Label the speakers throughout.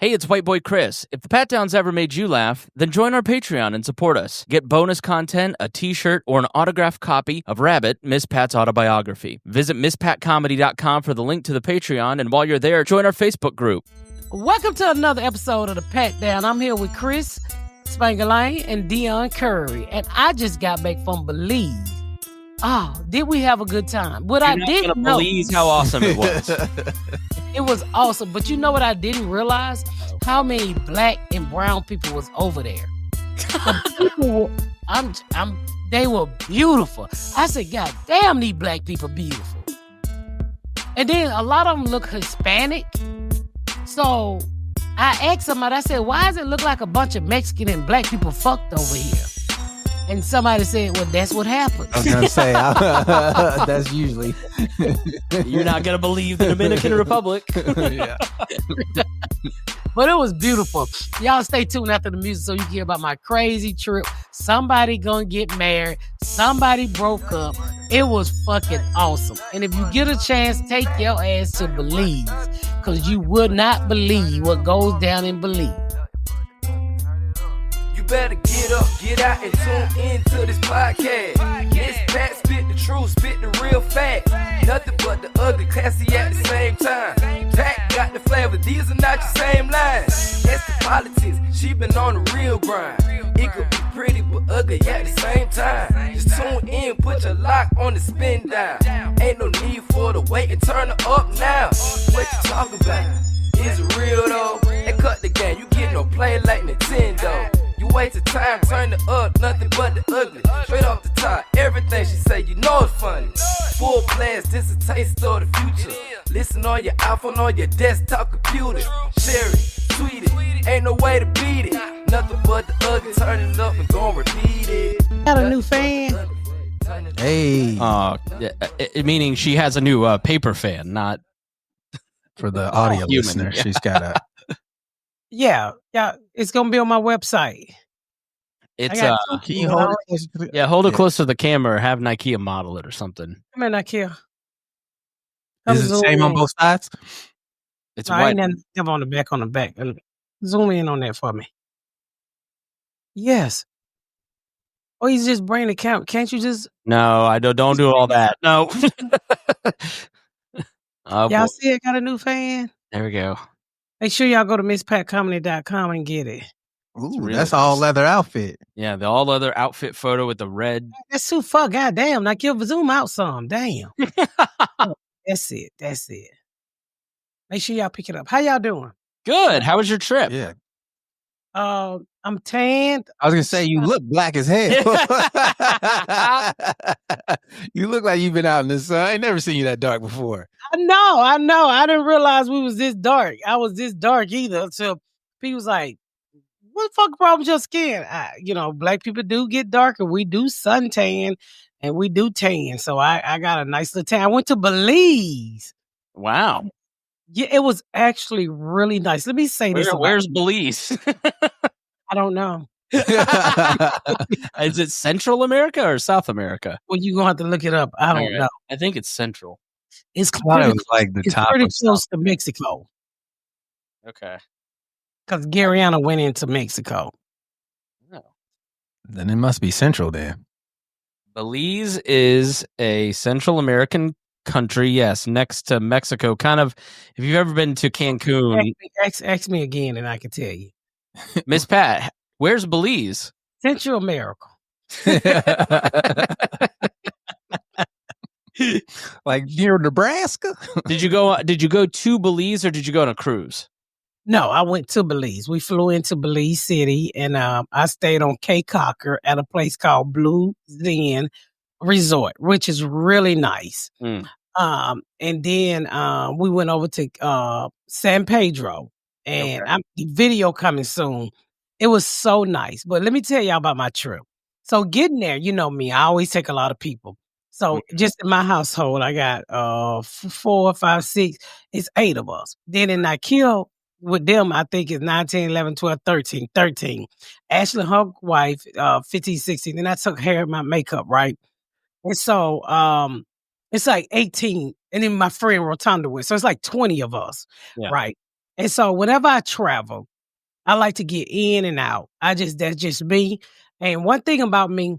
Speaker 1: Hey, it's White Boy Chris. If the Pat Downs ever made you laugh, then join our Patreon and support us. Get bonus content, a t-shirt, or an autographed copy of Rabbit, Miss Pat's autobiography. Visit MissPatComedy.com for the link to the Patreon, and while you're there, join our Facebook group.
Speaker 2: Welcome to another episode of the Pat Down. I'm here with Chris Spangalane and Dion Curry, and I just got back from Belize. Oh, did we have a good time? What I didn't know,
Speaker 1: Belize how awesome it was.
Speaker 2: It was awesome, but you know what I didn't realize? How many black and brown people was over there. They were beautiful. I said, God damn, these black people beautiful. And then a lot of them look Hispanic. So I asked somebody, I said, why does it look like a bunch of Mexican and black people fucked over here? And somebody said, well, that's what happens.
Speaker 3: I was going to say, that's usually.
Speaker 1: You're not going to believe the Dominican Republic.
Speaker 3: Yeah.
Speaker 2: But it was beautiful. Y'all stay tuned after the music so you can hear about my crazy trip. Somebody gonna get married. Somebody broke up. It was fucking awesome. And if you get a chance, take your ass to Belize, because you would not believe what goes down in Belize.
Speaker 4: You better get up, get out, and tune into this podcast. This Pat spit the truth, spit the real fact. Nothing but the ugly, classy at the same time. Pat got the flavor, these are not your same lines. It's the politics, she been on the real grind. It could be pretty but ugly at the same time. Just tune in, put your lock on the spin down. Ain't no need for the wait and turn it up now. What you talking about? Is it real though? And cut the game, you get no play like Nintendo. You wasted time, turn it up, nothing but the ugly. Straight off the top, everything she say, you know it's funny. Full blast, this a taste of the future. Listen on your iPhone, on your desktop computer. Share it, tweet it, ain't no way to beat it. Nothing but the ugly, turn it up and gon' repeat it.
Speaker 2: Got a new fan?
Speaker 3: Hey.
Speaker 1: Meaning she has a new paper fan, not
Speaker 3: For the audio
Speaker 1: human.
Speaker 3: listener, she's got a.
Speaker 2: Yeah, it's gonna be on my website.
Speaker 1: It's
Speaker 2: Can
Speaker 3: you hold it?
Speaker 1: hold it close to the camera or have Nikea model it or something.
Speaker 2: Come in, I care.
Speaker 3: Is it the same on both sides?
Speaker 1: It's
Speaker 2: No, I
Speaker 1: white.
Speaker 2: ain't nothing have on the back. Zoom in on that for me. Yes. Oh, he's just bring the camera. Can't you just
Speaker 1: No, I don't do all that. No.
Speaker 2: y'all
Speaker 1: Boy.
Speaker 2: see it? Got a new fan?
Speaker 1: There we go.
Speaker 2: Make sure y'all go to MissPatComedy.com and get it.
Speaker 3: Ooh,
Speaker 1: really
Speaker 3: that's all
Speaker 1: nice.
Speaker 3: leather outfit.
Speaker 1: Yeah, the all other outfit photo with the red.
Speaker 2: That's too far. Goddamn. Now give zoom out some. Damn. That's it. Make sure y'all pick it up. How y'all doing?
Speaker 1: Good. How was your trip?
Speaker 3: Yeah.
Speaker 2: I'm tanned.
Speaker 3: I was gonna say you look black as hell. You look like you've been out in the sun. I ain't never seen you that dark before.
Speaker 2: I know. I didn't realize we was this dark. I was this dark either until people was like, what the fuck wrong with your skin? Black people do get darker. We do suntan and we do tan. So I got a nice little tan. I went to Belize.
Speaker 1: Wow.
Speaker 2: Yeah, it was actually really nice. Let me say this.
Speaker 1: Where's Belize?
Speaker 2: I don't know.
Speaker 1: Is it Central America or South America?
Speaker 2: Well, you're going to have to look it up. I don't know.
Speaker 1: I think it's Central.
Speaker 2: It's
Speaker 3: I thought it
Speaker 2: pretty,
Speaker 3: was like the
Speaker 2: it's
Speaker 3: top
Speaker 2: pretty
Speaker 3: of
Speaker 2: close to Mexico
Speaker 1: Okay.
Speaker 2: because Garyana went into Mexico.
Speaker 3: Then it must be central then.
Speaker 1: Belize is a Central American country, yes, next to Mexico. Kind of, if you've ever been to Cancun,
Speaker 2: Ask me again and I can tell you.
Speaker 1: Miss Pat, where's Belize?
Speaker 2: Central America.
Speaker 3: Like near Nebraska.
Speaker 1: Did you go to Belize or did you go on a cruise?
Speaker 2: No, I went to Belize. We flew into Belize City and I stayed on Cape Cocker at a place called Blue Zen Resort, which is really nice.
Speaker 1: Mm.
Speaker 2: And then we went over to San Pedro and the video coming soon. It was so nice. But let me tell y'all about my trip. So getting there, you know me, I always take a lot of people. So just in my household, I got 4, 5, 6, it's 8 of us. Then in Nikea with them, I think it's 9, 10, 11, 12, 13. Ashley, her wife, 15, 16. Then I took hair and my makeup, right? And so it's like 18. And then my friend Rotunda went. So it's like 20 of us, right? And so whenever I travel, I like to get in and out. That's just me. And one thing about me,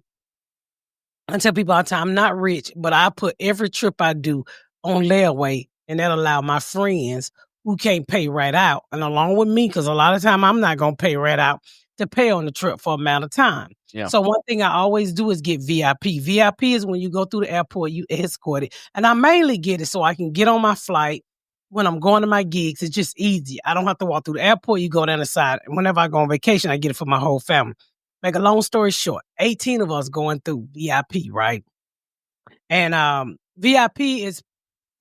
Speaker 2: I tell people all the time, I'm not rich, but I put every trip I do on layaway, and that allow my friends who can't pay right out, and along with me, because a lot of time I'm not going to pay right out, to pay on the trip for amount of time.
Speaker 1: Yeah.
Speaker 2: So one thing I always do is get VIP. VIP is when you go through the airport, you escorted. And I mainly get it so I can get on my flight when I'm going to my gigs. It's just easy. I don't have to walk through the airport. You go down the side. And whenever I go on vacation, I get it for my whole family. Make a long story short, 18 of us going through VIP, right? And VIP is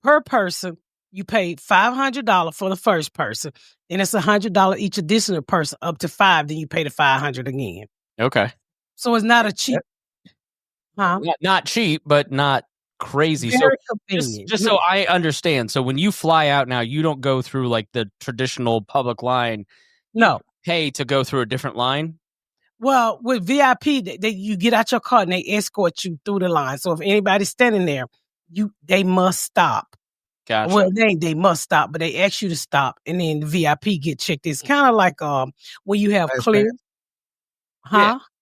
Speaker 2: per person. You pay $500 for the first person, and it's $100 each additional person up to 5. Then you pay the $500 again.
Speaker 1: Okay.
Speaker 2: So it's not a cheap,
Speaker 1: Not cheap, but not crazy.
Speaker 2: Very
Speaker 1: So
Speaker 2: convenient.
Speaker 1: just so I understand, so when you fly out now, you don't go through like the traditional public line.
Speaker 2: No.
Speaker 1: Pay to go through a different line.
Speaker 2: Well, with VIP, you get out your car and they escort you through the line. So if anybody's standing there, they must stop.
Speaker 1: Gotcha.
Speaker 2: Well, they must stop, but they ask you to stop, and then the VIP get checked. It's kind of like when you have clear,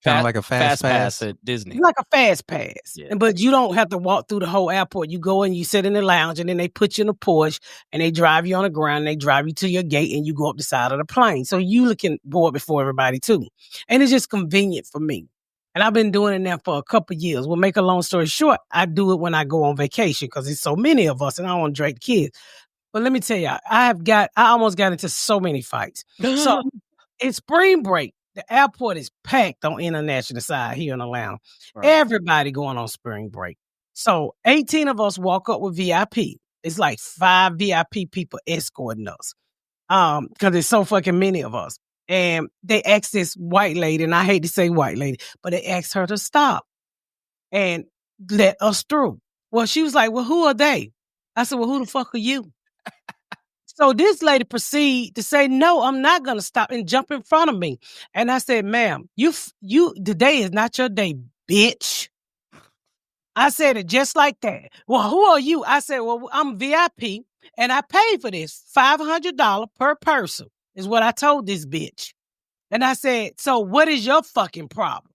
Speaker 3: Kind of like a fast pass
Speaker 1: at Disney.
Speaker 2: It's like a fast pass,
Speaker 1: Yeah.
Speaker 2: but you don't have to walk through the whole airport. You go and you sit in the lounge, and then they put you in a Porsche, and they drive you on the ground, and they drive you to your gate, and you go up the side of the plane. So you can board before everybody too, and it's just convenient for me. And I've been doing it now for a couple of years. We'll make a long story short, I do it when I go on vacation because there's so many of us, and I don't want to drag the kids. But let me tell you, I almost got into so many fights. So it's spring break. The airport is packed on international side here in Atlanta. Right. Everybody going on spring break. So 18 of us walk up with VIP. It's like 5 VIP people escorting us. Because there's so fucking many of us. And they asked this white lady, and I hate to say white lady, but they asked her to stop and let us through. Well, she was like, well, who are they? I said, well, who the fuck are you? So this lady proceeded to say, no, I'm not going to stop, and jump in front of me. And I said, ma'am, today is not your day, bitch. I said it just like that. Well, who are you? I said, well, I'm VIP, and I paid for this. $500 per person is what I told this bitch. And I said, so what is your fucking problem?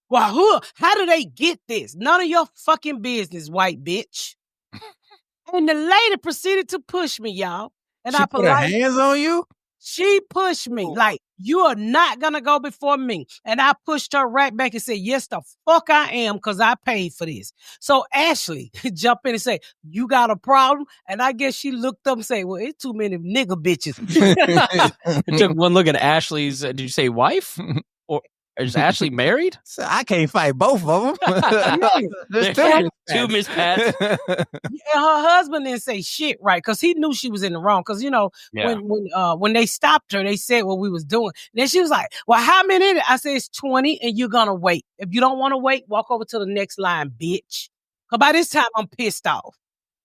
Speaker 2: Well, how do they get this? None of your fucking business, white bitch. And the lady proceeded to push me, y'all. And
Speaker 3: she put her hands on you?
Speaker 2: She pushed me like, you are not going to go before me. And I pushed her right back and said, yes, the fuck I am, because I paid for this. So Ashley jumped in and say, you got a problem? And I guess she looked up and said, well, it's too many nigga bitches.
Speaker 1: I took one look at Ashley's, did you say wife? Or is Ashley married?
Speaker 3: So I can't fight both of them. There's
Speaker 1: two Miss Pats.
Speaker 2: And her husband didn't say shit, right? Because he knew she was in the wrong. Because, when they stopped her, they said what we was doing. And then she was like, well, how many in it? I said, it's 20, and you're going to wait. If you don't want to wait, walk over to the next line, bitch. Because by this time, I'm pissed off.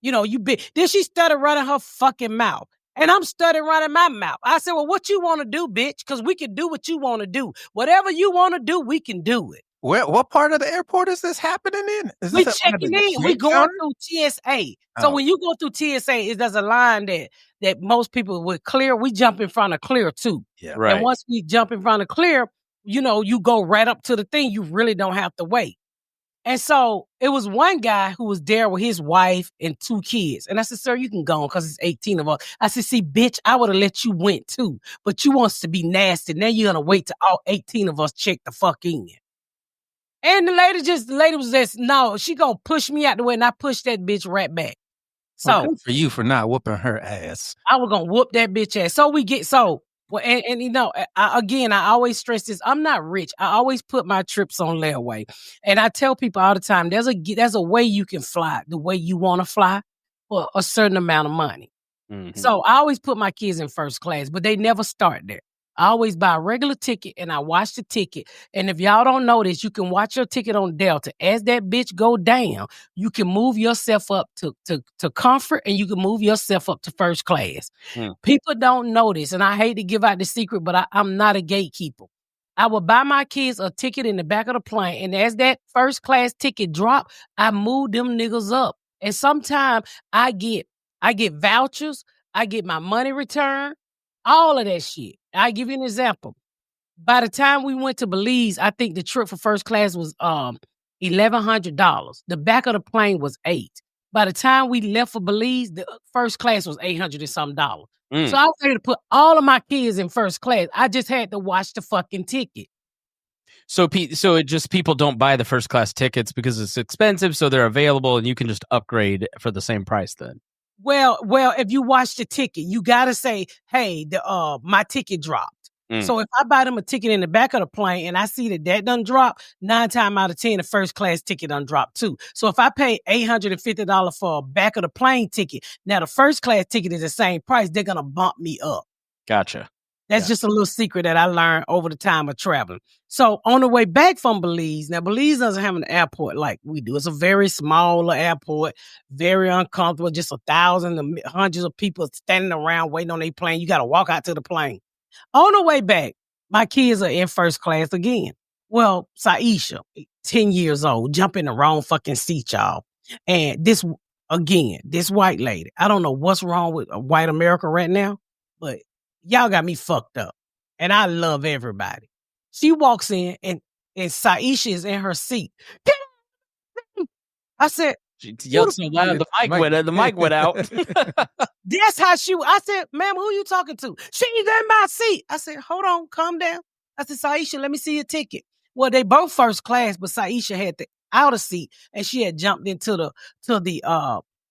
Speaker 2: Then she started running her fucking mouth. And I'm studying running my mouth. I said, well, what you want to do, bitch? Because we can do what you want to do. Whatever you want to do, we can do it.
Speaker 3: What part of the airport is this happening in?
Speaker 2: We checking in. We going through TSA. So when you go through TSA, there's a line that most people would clear. We jump in front of clear too.
Speaker 3: Yeah.
Speaker 1: Right.
Speaker 2: And once we jump in front of clear, you go right up to the thing. You really don't have to wait. And so it was one guy who was there with his wife and 2 kids. And I said, sir, you can go on because it's 18 of us. I said, see, bitch, I would have let you went too. But you wants to be nasty. Now you're going to wait till all 18 of us check the fuck in. And the lady was just, no, she going to push me out the way. And I pushed that bitch right back. So
Speaker 3: well, good for you for not whooping her ass.
Speaker 2: I was going to whoop that bitch ass. I always stress this. I'm not rich. I always put my trips on layaway. And I tell people all the time, there's a way you can fly the way you want to fly for a certain amount of money. Mm-hmm. So I always put my kids in first class, but they never start there. I always buy a regular ticket and I watch the ticket. And if y'all don't know this, you can watch your ticket on Delta. As that bitch go down, you can move yourself up to comfort, and you can move yourself up to first class. People don't know this, and I hate to give out the secret, but I'm not a gatekeeper. I will buy my kids a ticket in the back of the plane, and as that first class ticket drop, I move them niggas up. And sometimes I get vouchers, I get my money returned. All of that shit. I'll give you an example. By the time we went to Belize, I think the trip for first class was $1,100. The back of the plane was $8. By the time we left for Belize, the first class was $800 and some dollars. So I was able to put all of my kids in first class. I just had to watch the fucking ticket.
Speaker 1: So it just people don't buy the first class tickets because it's expensive, so they're available and you can just upgrade for the same price then.
Speaker 2: Well, if you watch the ticket, you gotta say, hey, my ticket dropped. So if I buy them a ticket in the back of the plane and I see that done drop, 9 times out of 10, the first class ticket done drop too. So if I pay $850 for a back of the plane ticket, now the first class ticket is the same price, they're gonna bump me up.
Speaker 1: Gotcha.
Speaker 2: That's just a little secret that I learned over the time of traveling. So on the way back from Belize, now Belize doesn't have an airport like we do. It's a very small airport, very uncomfortable, just 1,000, hundreds of people standing around waiting on their plane. You got to walk out to the plane. On the way back, my kids are in first class again. Well, Saisha, 10 years old, jump in the wrong fucking seat, y'all. And this white lady, I don't know what's wrong with white America right now, but y'all got me fucked up. And I love everybody. She walks in and Saisha is in her seat. I said,
Speaker 1: she yelled so loud the mic went out.
Speaker 2: That's how I said, ma'am, who you talking to? She's in my seat. I said, hold on, calm down. I said, Saisha, let me see your ticket. Well, they both first class, but Saisha had the outer seat and she had jumped into the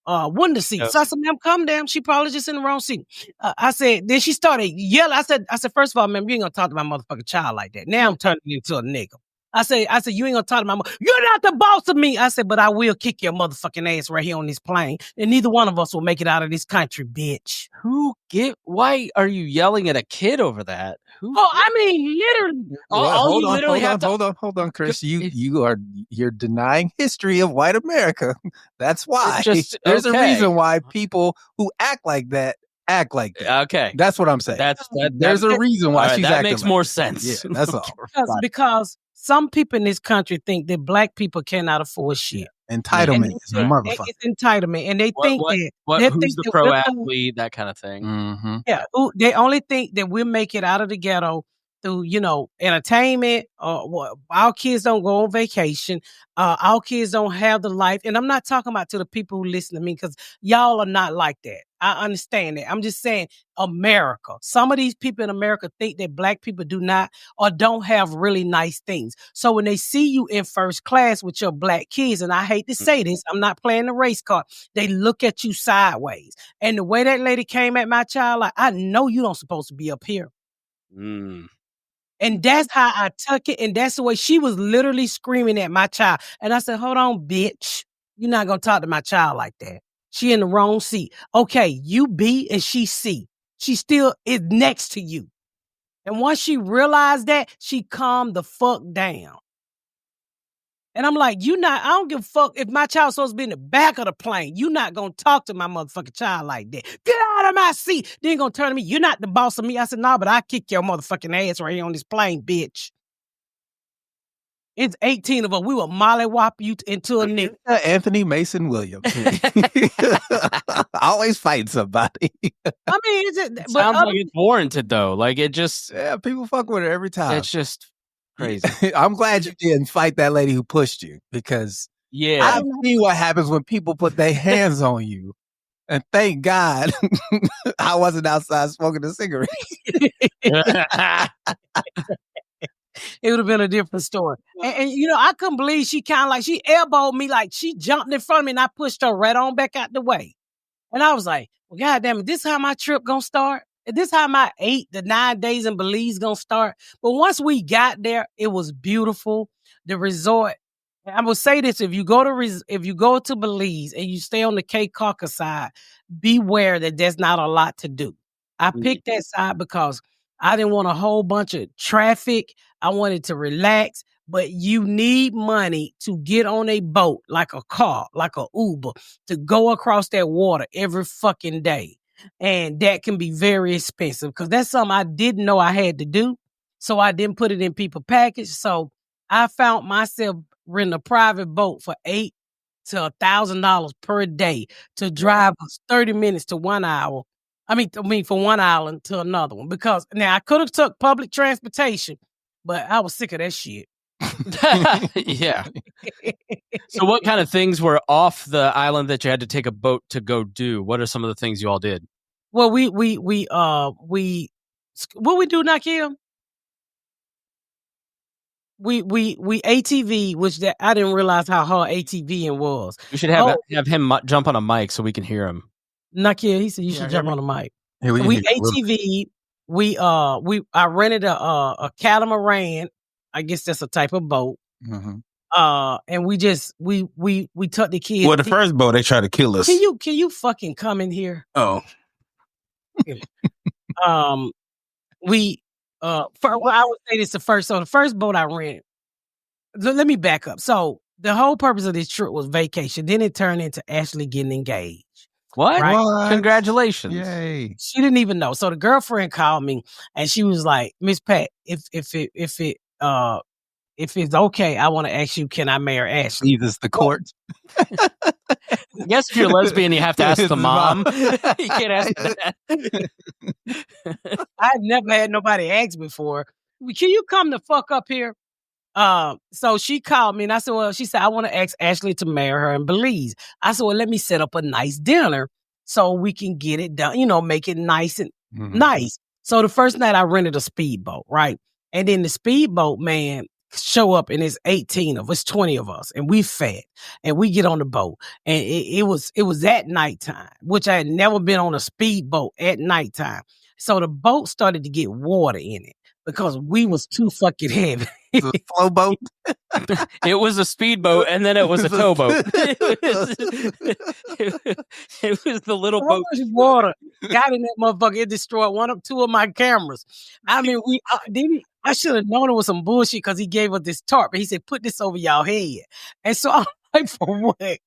Speaker 2: window seat.
Speaker 1: Yes.
Speaker 2: So I said, ma'am, calm down. She probably just in the wrong seat. I said, then she started yelling. I said, first of all, ma'am, you ain't gonna talk to my motherfucking child like that. Now I'm turning into a nigga. I said, you ain't gonna talk to my mother. You're not the boss of me. I said, but I will kick your motherfucking ass right here on this plane. And neither one of us will make it out of this country, bitch.
Speaker 1: Why are you yelling at a kid over that?
Speaker 2: I mean, literally.
Speaker 3: Hold on, Chris. You're denying history of white America. That's why. There's a reason why people who act like that.
Speaker 1: Okay.
Speaker 3: That's what I'm saying. There's a reason why she's acting.
Speaker 1: That makes more sense.
Speaker 3: Yeah, that's all.
Speaker 2: Because some people in this country think that black people cannot afford shit.
Speaker 3: Entitlement is a motherfucker.
Speaker 2: It's entitlement. And they think
Speaker 1: who's the pro athlete, that kind of thing.
Speaker 3: Mm-hmm.
Speaker 2: Yeah. They only think that we'll make it out of the ghetto through, entertainment. Our kids don't go on vacation. Our kids don't have the life. And I'm not talking about to the people who listen to me because y'all are not like that. I understand that. I'm just saying America. Some of these people in America think that black people do not or don't have really nice things. So when they see you in first class with your black kids, and I hate to say this, I'm not playing the race card, they look at you sideways. And the way that lady came at my child, like, I know you don't supposed to be up here. And that's how I took it. And that's the way she was literally screaming at my child. And I said, hold on, bitch. You're not going to talk to my child like that. She in the wrong seat. Okay, you B and she C. She still is next to you. And once she realized that, she calmed the fuck down. And I'm like, I don't give a fuck if my child's supposed to be in the back of the plane. You're not going to talk to my motherfucking child like that. Get out of my seat. Then going to turn to me. You're not the boss of me. I said, nah, but I kick your motherfucking ass right here on this plane, bitch. It's 18 of us. We will mollywop you into a nigga.
Speaker 3: Anthony Mason Williams. Always fighting somebody.
Speaker 2: I mean, it
Speaker 1: sounds like it's warranted though. Like it just,
Speaker 3: people fuck with her every time.
Speaker 1: It's just crazy.
Speaker 3: I'm glad you didn't fight that lady who pushed you because I see what happens when people put their hands on you. And thank God I wasn't outside smoking a cigarette.
Speaker 2: It would have been a different story. And I couldn't believe she kind of like, she elbowed me, like she jumped in front of me and I pushed her right on back out the way. And I was like, well, goddamn it, this how my trip gonna start? This how my 8 to 9 days in Belize gonna start? But once we got there, it was beautiful. The resort, I will say this, if you go to Belize and you stay on the Cape Caucasus side, beware that there's not a lot to do. I picked that side because I didn't want a whole bunch of traffic. I wanted to relax, but you need money to get on a boat, like a car, like a Uber, to go across that water every fucking day. And that can be very expensive because that's something I didn't know I had to do. So I didn't put it in people package. So I found myself renting a private boat for $800 to $1,000 per day to drive us 30 minutes to 1 hour I mean, from one island to another one, because now I could have took public transportation, but I was sick of that shit.
Speaker 1: Yeah. So what kind of things were off the island that you had to take a boat to go do? What are some of the things you all did?
Speaker 2: Well, what we do, Nakia? We ATV, which that I didn't realize how hard ATVing was.
Speaker 1: You should have him jump on a mic so we can hear him.
Speaker 2: Nakia, he said you should jump on the mic.
Speaker 3: Yeah,
Speaker 2: we ATV. I rented a catamaran. I guess that's a type of boat.
Speaker 3: Mm-hmm.
Speaker 2: And we took the kids.
Speaker 5: Well, the first boat they tried to kill us.
Speaker 2: Can you fucking come in here?
Speaker 5: Oh.
Speaker 2: I would say this the first. So the first boat I rented. Let me back up. So the whole purpose of this trip was vacation. Then it turned into Ashley getting engaged.
Speaker 1: What?
Speaker 2: Right?
Speaker 1: What? Congratulations!
Speaker 3: Yay!
Speaker 2: She didn't even know. So the girlfriend called me and she was like, "Miss Pat, if it's okay, I want to ask you, can I marry Ashley?"
Speaker 3: Jesus, the court.
Speaker 1: I guess if you're lesbian, you have to ask the mom. You can't ask that.
Speaker 2: I've never had nobody ask before. Can you come the fuck up here? So she called me and I said, well, she said, I want to ask Ashley to marry her in Belize. I said, well, let me set up a nice dinner so we can get it done, make it nice and nice. So the first night I rented a speedboat, right? And then the speedboat, man, show up and it's 20 of us and we fat and we get on the boat and it was at nighttime, which I had never been on a speedboat at nighttime. So the boat started to get water in it because we was too fucking heavy.
Speaker 3: It was a flow boat.
Speaker 1: It was a speedboat and then it was a towboat. It was the little boat.
Speaker 2: Water got in that motherfucker. It destroyed two of my cameras. I mean, I should have known it was some bullshit because he gave us this tarp and he said, put this over y'all head. And so I'm like, for what? It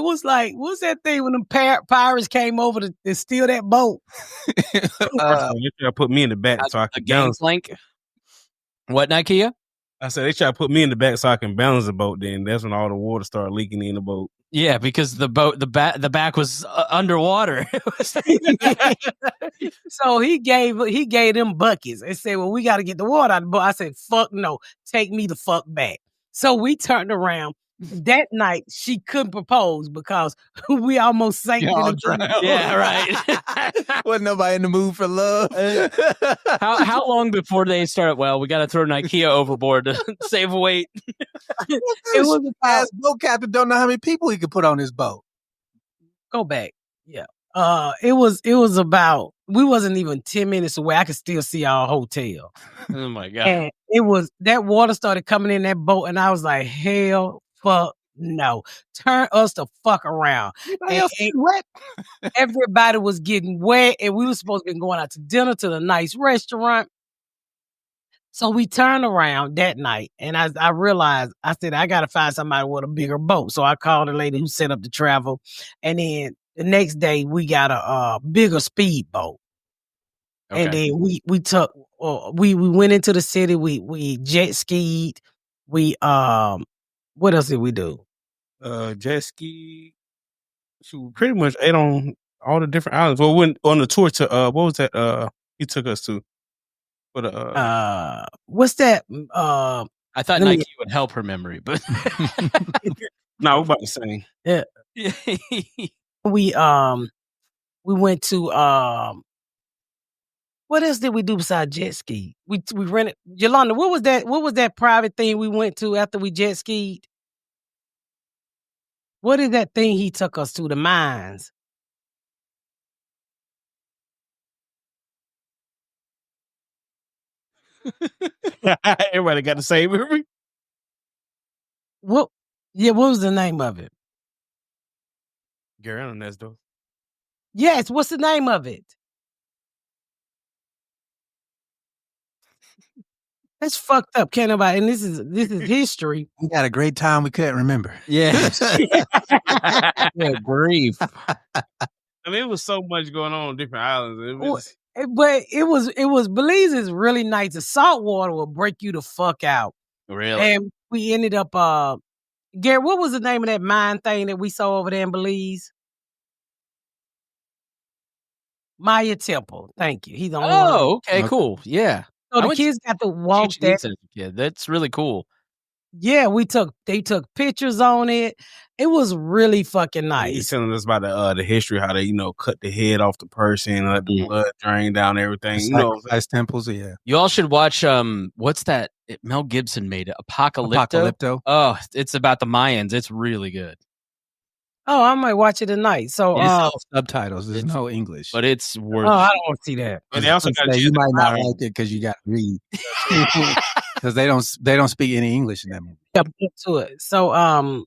Speaker 2: was like, what's that thing when the pirates came over to steal that boat?
Speaker 5: You try to put me in the back so I can balance.
Speaker 1: What, Nakia?
Speaker 5: I said they try to put me in the back so I can balance the boat. Then that's when all the water started leaking in the boat.
Speaker 1: Yeah, because the back was underwater.
Speaker 2: So he gave them buckets and said, well, we got to get the water out of the boat. I said, fuck no, take me the fuck back. So we turned around. That night, she couldn't propose because we almost sank in the ground.
Speaker 1: Yeah, right.
Speaker 3: Wasn't nobody in the mood for love.
Speaker 1: How long before they started? Well, we got to throw Ikea overboard to save weight.
Speaker 3: It was a fast boat captain. Don't know how many people he could put on his boat.
Speaker 2: Go back. Yeah. It was about, we wasn't even 10 minutes away. I could still see our hotel.
Speaker 1: Oh my God.
Speaker 2: And it was, that water started coming in that boat and I was like, hell fuck no. Turn us the fuck around. And everybody was getting wet and we were supposed to be going out to dinner to the nice restaurant. So we turned around that night and I realized, I said, I got to find somebody with a bigger boat. So I called a lady who set up the travel. And then the next day we got a bigger speedboat. Okay. And then we went into the city. We jet skied. What else did we do?
Speaker 5: Jet ski. She pretty much ate on all the different islands. Well, we went on the tour to what was that? He took us to. What's
Speaker 2: that?
Speaker 1: I thought Nike would help her memory, but
Speaker 5: no, we're about the same.
Speaker 2: Yeah. We went to what else did we do besides jet ski? We rented Yolanda. What was that private thing we went to after we jet skied? What is that thing he took us to? The mines.
Speaker 5: Everybody got the same memory.
Speaker 2: What was the name of it?
Speaker 5: Gary, I don't know though.
Speaker 2: Yes, what's the name of it? That's fucked up. Can't nobody, and this is history.
Speaker 3: We had a great time. We couldn't remember.
Speaker 1: Yeah. Yeah, grief.
Speaker 5: I mean, it was so much going on different islands.
Speaker 2: But it was Belize is really nice. The salt water will break you the fuck out.
Speaker 1: Really?
Speaker 2: And we ended up Gary, what was the name of that mine thing that we saw over there in Belize? Maya Temple. Thank you. He's the only one.
Speaker 1: Oh, okay, cool. Yeah.
Speaker 2: So the kids got to walk there.
Speaker 1: As a kid. That's really cool.
Speaker 2: Yeah, they took pictures on it. It was really fucking nice.
Speaker 5: He's telling us about the history, how they, cut the head off the person, let the blood drain down everything.
Speaker 3: Sacrifice temples, yeah.
Speaker 1: You all should watch what's that? Mel Gibson made it. Apocalypto. Oh, it's about the Mayans. It's really good.
Speaker 2: Oh, I might watch it tonight. So
Speaker 3: subtitles. There's no English.
Speaker 1: But it's worth
Speaker 2: I don't want to see that.
Speaker 5: And they also got
Speaker 3: you might not like it because you got to read. Because they don't speak any English in that movie.
Speaker 2: Yeah, get to it. So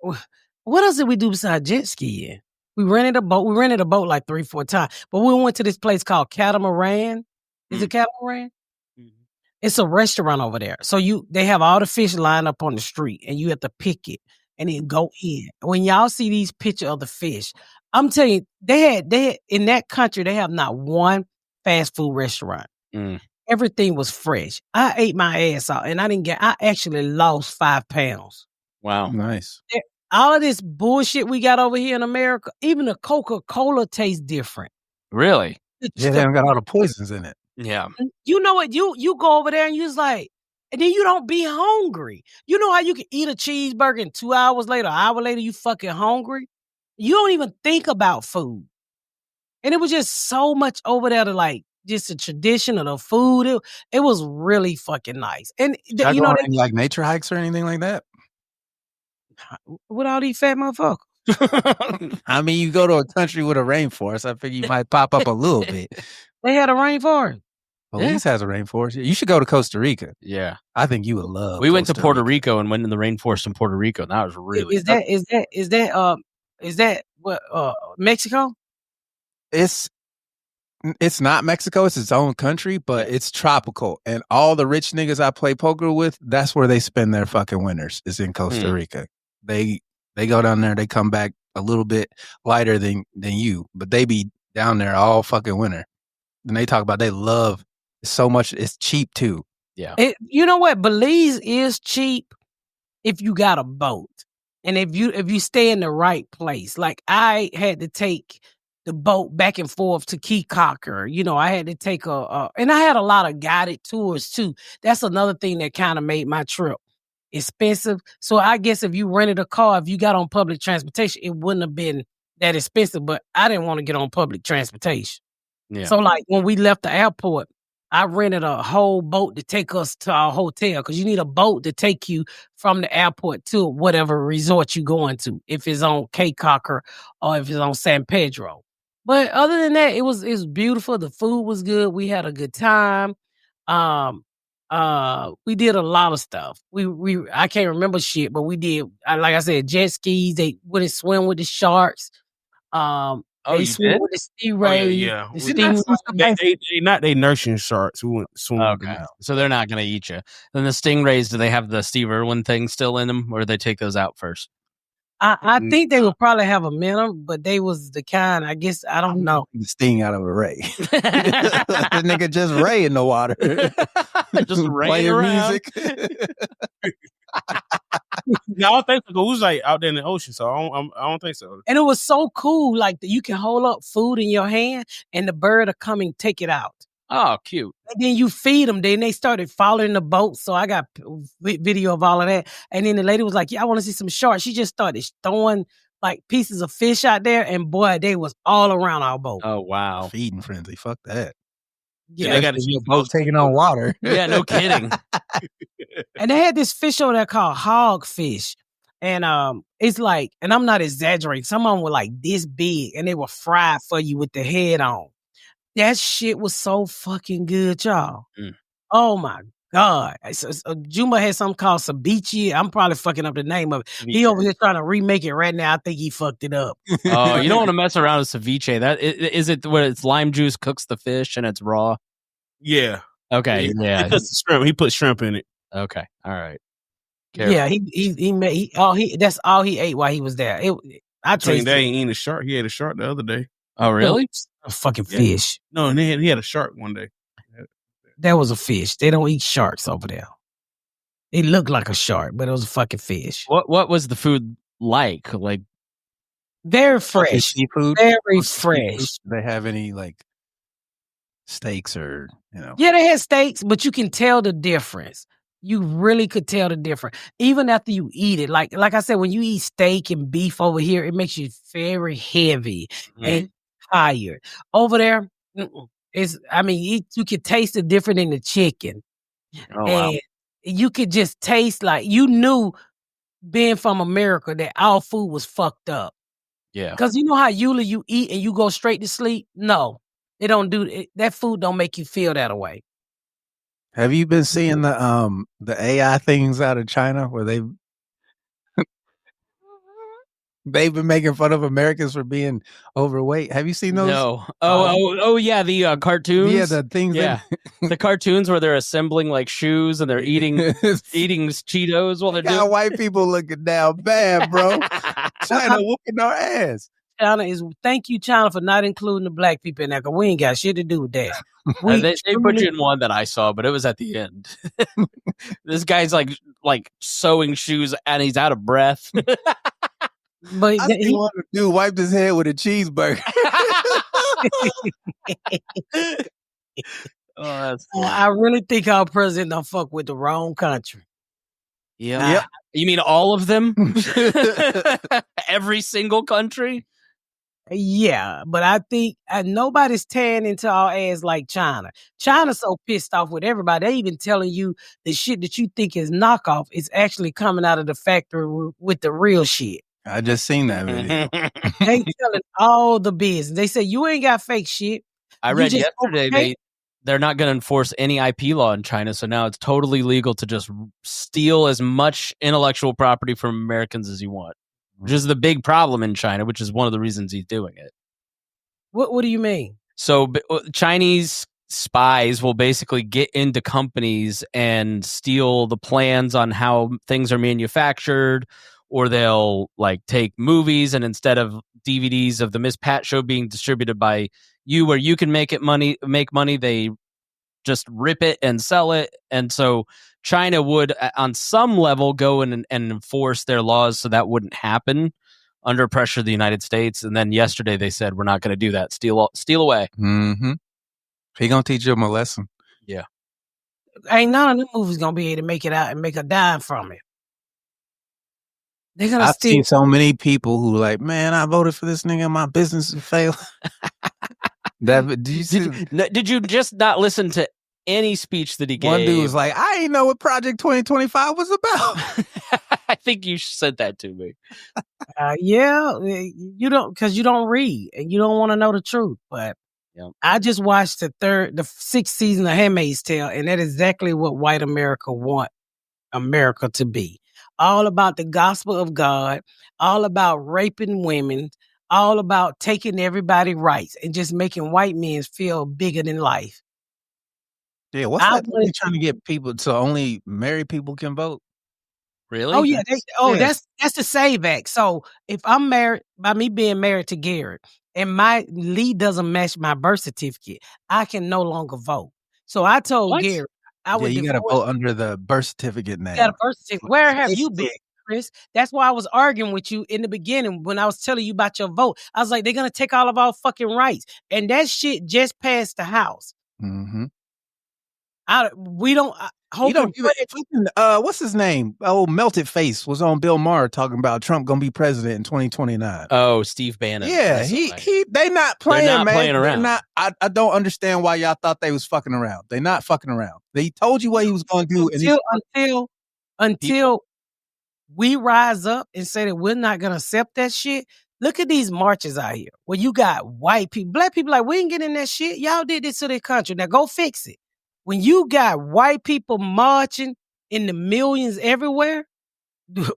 Speaker 2: what else did we do besides jet skiing? We rented a boat. We rented a boat like 3-4 times. But we went to this place called Catamaran. Is it Catamaran? Mm-hmm. It's a restaurant over there. So they have all the fish lined up on the street, and you have to pick it and then go in. When y'all see these pictures of the fish, I'm telling you, they had in that country, they have not one fast food restaurant. Everything was fresh. I ate my ass out, and I actually lost 5 pounds.
Speaker 1: Wow.
Speaker 3: Nice.
Speaker 2: All of this bullshit we got over here in America, even the Coca-Cola tastes different.
Speaker 1: Really?
Speaker 3: Yeah, they don't got all the poisons in it.
Speaker 1: Yeah.
Speaker 2: You know what? You go over there and you's like, and then you don't be hungry. You know how you can eat a cheeseburger and 2 hours later, an hour later, you fucking hungry? You don't even think about food. And it was just so much over there to like, just the tradition of the food. It was really fucking nice. And
Speaker 3: you know, any, like nature hikes or anything like that?
Speaker 2: With all these fat motherfuckers.
Speaker 3: I mean, you go to a country with a rainforest, I figure you might pop up a little bit.
Speaker 2: They had a rainforest.
Speaker 3: Belize has a rainforest. You should go to Costa Rica.
Speaker 1: Yeah.
Speaker 3: I think you would love
Speaker 1: We went to Puerto Rico and went in the rainforest in Puerto Rico, and that was really
Speaker 2: Is that what Mexico?
Speaker 3: It's not Mexico, it's its own country, but it's tropical. And all the rich niggas I play poker with, that's where they spend their fucking winters, is in Costa Rica. They go down there, they come back a little bit lighter than you, but they be down there all fucking winter. And they talk about they love so much. It's cheap too.
Speaker 1: Yeah.
Speaker 2: You know what? Belize is cheap if you got a boat. And if you stay in the right place. Like I had to take the boat back and forth to Key Cocker. You know, I had to take and I had a lot of guided tours too. That's another thing that kind of made my trip expensive. So I guess if you rented a car, if you got on public transportation, it wouldn't have been that expensive, but I didn't want to get on public transportation. Yeah. So like when we left the airport, I rented a whole boat to take us to our hotel because you need a boat to take you from the airport to whatever resort you're going to, if it's on Cape Cocker or if it's on San Pedro. But other than that, it was beautiful. The food was good. We had a good time. We did a lot of stuff. I can't remember shit, but we did. Like I said, jet skis. They went and swim with the sharks. They swim with the stingrays.
Speaker 5: Yeah. They nursing sharks. We went swimming.
Speaker 1: Okay, so they're not going to eat you. Then the stingrays, do they have the Steve Irwin thing still in them, or do they take those out first?
Speaker 2: I think they would probably have a minimum, but they was the kind, I guess, I don't know.
Speaker 3: The sting out of a ray. The nigga just ray in the water.
Speaker 1: Just playing music.
Speaker 5: No, I don't think so. It was like out there in the ocean, so I don't think so.
Speaker 2: And it was so cool, like you can hold up food in your hand and the bird will come and take it out.
Speaker 1: Oh, cute.
Speaker 2: And then you feed them. Then they started following the boat. So I got video of all of that. And then the lady was like, yeah, I want to see some sharks. She just started throwing like pieces of fish out there. And boy, they was all around our boat.
Speaker 1: Oh, wow.
Speaker 3: Feeding frenzy. Fuck that.
Speaker 2: Yeah,
Speaker 3: they got to boat taking on water.
Speaker 1: Yeah, no kidding.
Speaker 2: And they had this fish over there called hogfish. And it's like, and I'm not exaggerating, some of them were like this big and they were fried for you with the head on. That shit was so fucking good, y'all. Oh my God. Juma had something called ceviche. I'm probably fucking up the name of it. He over here trying to remake it right now. I think he fucked it up.
Speaker 1: Oh, you don't want to mess around with ceviche. Is it where it's lime juice cooks the fish and it's raw?
Speaker 5: Yeah.
Speaker 1: Okay. Yeah.
Speaker 5: He put shrimp in it.
Speaker 1: Okay. All right.
Speaker 2: Careful. Yeah. That's all he ate while he was there. I
Speaker 5: think they ain't eating a shark. He ate a shark the other day.
Speaker 1: Oh, really?
Speaker 2: A fucking fish.
Speaker 5: No, and he had a shark one day.
Speaker 2: That was a fish. They don't eat sharks over there. It looked like a shark, but it was a fucking fish.
Speaker 1: What was the food like? Like,
Speaker 2: Very fresh.
Speaker 3: Seafood?
Speaker 2: Very fresh.
Speaker 3: Do they have any like steaks or,
Speaker 2: Yeah, they had steaks, but you can tell the difference. You really could tell the difference. Even after you eat it. Like I said, when you eat steak and beef over here, it makes you very heavy and tired. Over there, you could taste the difference in the chicken.
Speaker 1: Oh, wow.
Speaker 2: And you could just taste like you knew being from America that our food was fucked up.
Speaker 1: Yeah.
Speaker 2: Because you know how usually you eat and you go straight to sleep? No. It don't do it. That food don't make you feel that way.
Speaker 3: Have you been seeing the AI things out of China where they've been making fun of Americans for being overweight? Have you seen those?
Speaker 1: No. Oh, yeah, the cartoons.
Speaker 3: Yeah, the things.
Speaker 1: Yeah, the cartoons where they're assembling like shoes and they're eating Cheetos while they're doing.
Speaker 3: White people looking down bad, bro. China whooping our ass.
Speaker 2: Thank you, China, for not including the black people in that, because we ain't got shit to do with that.
Speaker 1: They put you in one that I saw, but it was at the end. This guy's like sewing shoes and he's out of breath.
Speaker 2: But
Speaker 3: dude wiped his head with a cheeseburger.
Speaker 1: That's
Speaker 2: I really think our president don't fuck with the wrong country.
Speaker 1: Yeah. Yep. You mean all of them? Every single country?
Speaker 2: Yeah, but I think nobody's tearing into our ass like China. China's so pissed off with everybody. They even telling you the shit that you think is knockoff is actually coming out of the factory with the real shit.
Speaker 3: I just seen that video.
Speaker 2: They telling all the business. They say you ain't got fake shit.
Speaker 1: I read yesterday they're not going to enforce any IP law in China, so now it's totally legal to just steal as much intellectual property from Americans as you want, which is the big problem in China, which is one of the reasons he's doing it.
Speaker 2: What do you mean?
Speaker 1: So Chinese spies will basically get into companies and steal the plans on how things are manufactured, or they'll like take movies and instead of DVDs of the Miss Pat show being distributed by you where you can make money, they just rip it and sell it. And so China would on some level go in and enforce their laws so that wouldn't happen under pressure of the United States. And then yesterday they said, we're not going to do that. Steal away.
Speaker 3: Mm-hmm. He going to teach them a lesson.
Speaker 1: Yeah.
Speaker 2: Ain't none of them movies going to be able to make it out and make a dime from it. They're gonna
Speaker 3: I've seen so many people who like, man, I voted for this nigga and my business failed.
Speaker 1: Did you just not listen to any speech that he gave?
Speaker 3: One dude was like, I didn't know what Project 2025 was about.
Speaker 1: I think you said that to me.
Speaker 2: Yeah, you don't, because you don't read and you don't want to know the truth. But I just watched the sixth season of Handmaid's Tale, and that is exactly what white America want America to be. All about the gospel of God, all about raping women, all about taking everybody's rights and just making white men feel bigger than life.
Speaker 3: Yeah, what's that? They're trying to get people so only married people can vote?
Speaker 1: Really?
Speaker 2: Oh, yeah. That's the SAVE Act. So if I'm married, by me being married to Garrett, and my lead doesn't match my birth certificate, I can no longer vote. So I told Garrett,
Speaker 3: you got to vote under the birth certificate now.
Speaker 2: You got a birth certificate. Where have you been, Chris? That's why I was arguing with you in the beginning when I was telling you about your vote. I was like, they're going to take all of our fucking rights. And that shit just passed the House.
Speaker 3: Mm-hmm. What's his name? Oh, Melted Face was on Bill Maher talking about Trump gonna be president in 2029.
Speaker 1: Oh, Steve Bannon.
Speaker 3: Yeah, they not playing,
Speaker 1: They're not
Speaker 3: man.
Speaker 1: Playing around.
Speaker 3: I don't understand why y'all thought they was fucking around. They not fucking around. They told you what he was gonna do
Speaker 2: until we rise up and say that we're not gonna accept that shit. Look at these marches out here where you got white people, black people like, we ain't getting that shit. Y'all did this to their country. Now go fix it. When you got white people marching in the millions everywhere,